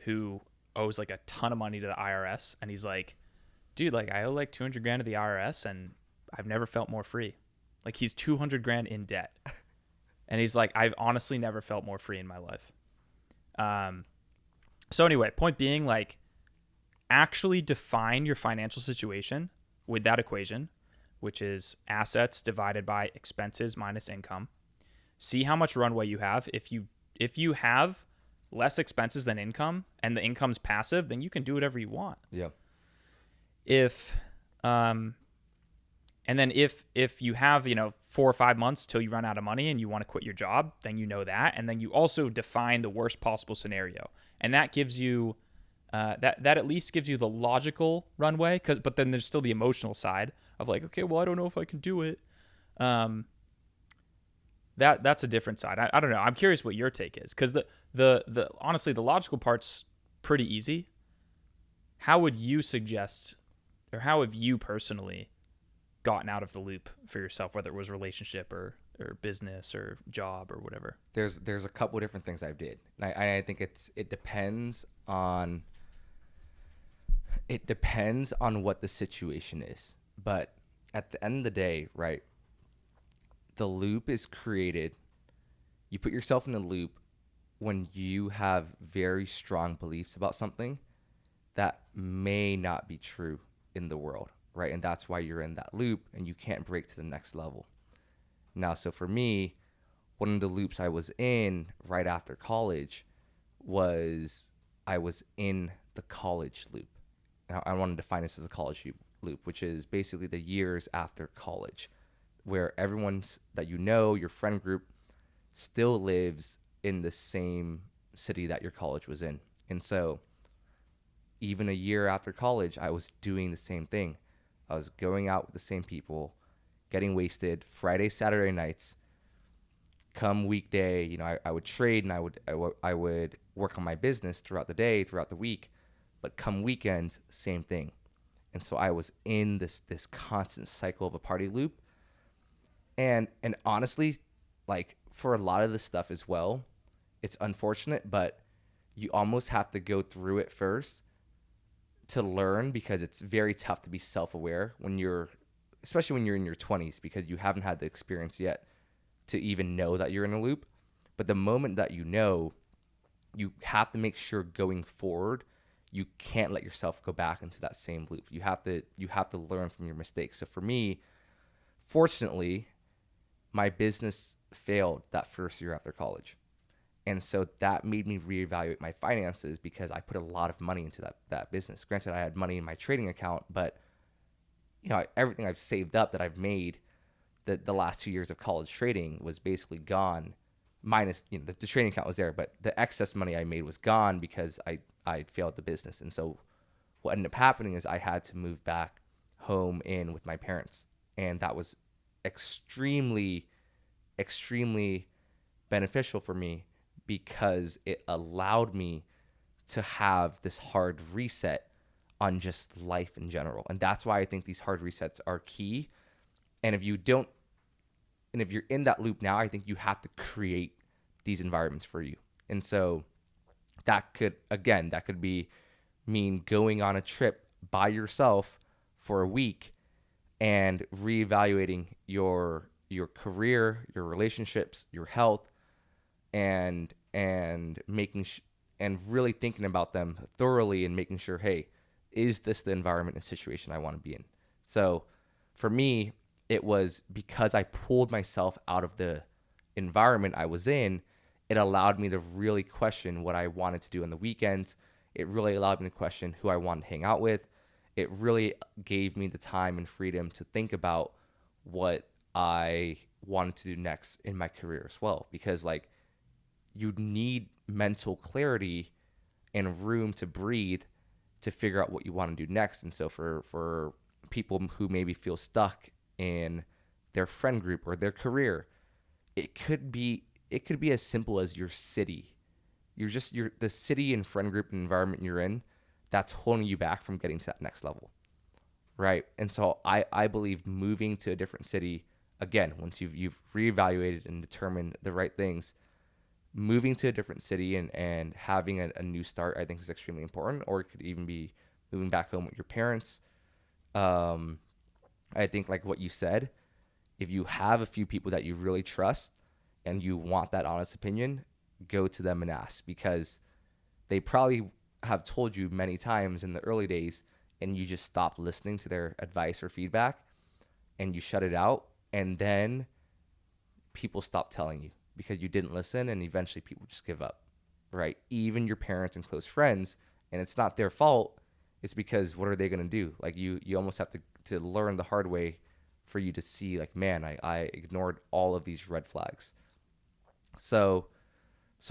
who owes like a ton of money to the IRS. And he's like, dude, like I owe like 200 grand to the IRS and I've never felt more free. Like he's 200 grand in debt. And he's like, I've honestly never felt more free in my life. So anyway, point being, like, actually define your financial situation with that equation, which is assets divided by expenses minus income. See how much runway you have. If you have less expenses than income and the income's passive, then you can do whatever you want. Yeah. And then if you have, 4 or 5 months till you run out of money and you want to quit your job, then you know that. And then you also define the worst possible scenario. And that gives you, that at least gives you the logical runway. But then there's still the emotional side of like, okay, well, I don't know if I can do it. That's a different side. I don't know. I'm curious what your take is. Because the honestly, the logical part's pretty easy. How would you suggest, or how have you personally gotten out of the loop for yourself, whether it was relationship or business or job or whatever? There's a couple of different things I did. And I think it depends on what the situation is. But at the end of the day, right, the loop is created. You put yourself in a loop when you have very strong beliefs about something that may not be true in the world, right? And that's why you're in that loop and you can't break to the next level. Now, so for me, one of the loops I was in right after college was I was in the college loop. Now, I want to define this as a college loop, which is basically the years after college, where everyone's that your friend group still lives in the same city that your college was in. And so even a year after college, I was doing the same thing. I was going out with the same people, getting wasted Friday, Saturday nights. Come weekday, I would trade and I would work on my business throughout the day, throughout the week. But come weekends, same thing. And so I was in this constant cycle of a party loop. And honestly, like for a lot of this stuff as well, it's unfortunate, but you almost have to go through it first to learn, because it's very tough to be self-aware especially when you're in your 20s, because you haven't had the experience yet to even know that you're in a loop. But the moment that you have to make sure going forward, you can't let yourself go back into that same loop. You have to learn from your mistakes. So for me, fortunately, my business failed that first year after college. And so that made me reevaluate my finances, because I put a lot of money into that business. Granted, I had money in my trading account, but everything I've saved up that I've made the last 2 years of college trading was basically gone. Minus, the trading account was there, but the excess money I made was gone because I failed the business. And so what ended up happening is I had to move back home in with my parents. And that was extremely, extremely beneficial for me because it allowed me to have this hard reset on just life in general. And that's why I think these hard resets are key. And if you're in that loop now, I think you have to create these environments for you. And so that could mean going on a trip by yourself for a week and reevaluating your career, your relationships, your health, and and really thinking about them thoroughly and making sure, hey, is this the environment and situation I want to be in? So for me, it was because I pulled myself out of the environment I was in, it allowed me to really question what I wanted to do on the weekends. It really allowed me to question who I wanted to hang out with. It really gave me the time and freedom to think about what I wanted to do next in my career as well. Because like you need mental clarity and room to breathe to figure out what you want to do next. And so for people who maybe feel stuck in their friend group or their career, it could be as simple as your city. The city and friend group and environment you're in that's holding you back from getting to that next level, right? And so I believe moving to a different city, again, once you've reevaluated and determined the right things, moving to a different city and having a new start, I think is extremely important. Or it could even be moving back home with your parents. I think like what you said, if you have a few people that you really trust and you want that honest opinion, go to them and ask, because they probably have told you many times in the early days and you just stopped listening to their advice or feedback and you shut it out, and then people stop telling you because you didn't listen, and eventually people just give up, right? Even your parents and close friends, and it's not their fault. It's because what are they going to do? Like you almost have to learn the hard way for you to see like, man, I ignored all of these red flags. So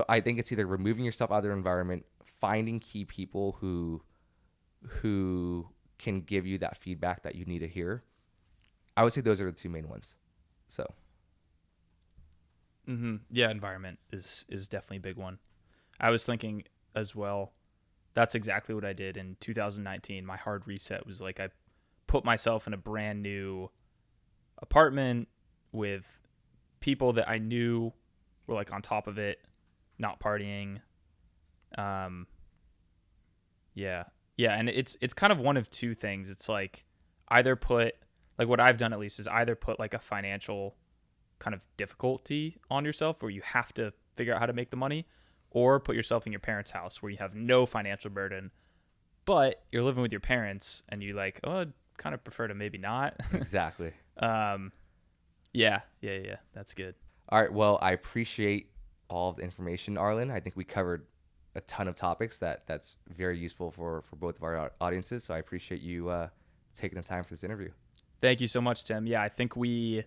I think it's either removing yourself out of their environment, finding key people who can give you that feedback that you need to hear. I would say those are the two main ones. So. Mm-hmm. Yeah, environment is definitely a big one. I was thinking as well, that's exactly what I did in 2019. My hard reset was like I put myself in a brand new apartment with people that I knew were like on top of it, not partying. Yeah, and it's kind of one of two things. It's like either put, like what I've done at least is either put like a financial kind of difficulty on yourself where you have to figure out how to make the money, or put yourself in your parents' house where you have no financial burden, but you're living with your parents and you like, oh, I'd kind of prefer to maybe not. Exactly. Yeah. That's good. All right. Well, I appreciate all of the information, Arlen. I think we covered a ton of topics that's very useful for both of our audiences. So I appreciate you taking the time for this interview. Thank you so much, Tim. Yeah, I think we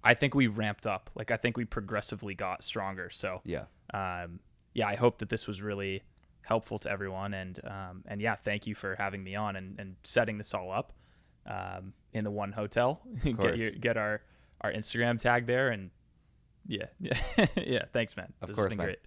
ramped up. Like I think we progressively got stronger. So yeah, I hope that this was really helpful to everyone. And yeah, thank you for having me on and setting this all up in the one hotel. get our Instagram tag there, and yeah. Thanks, man. Of This course, has been man. great.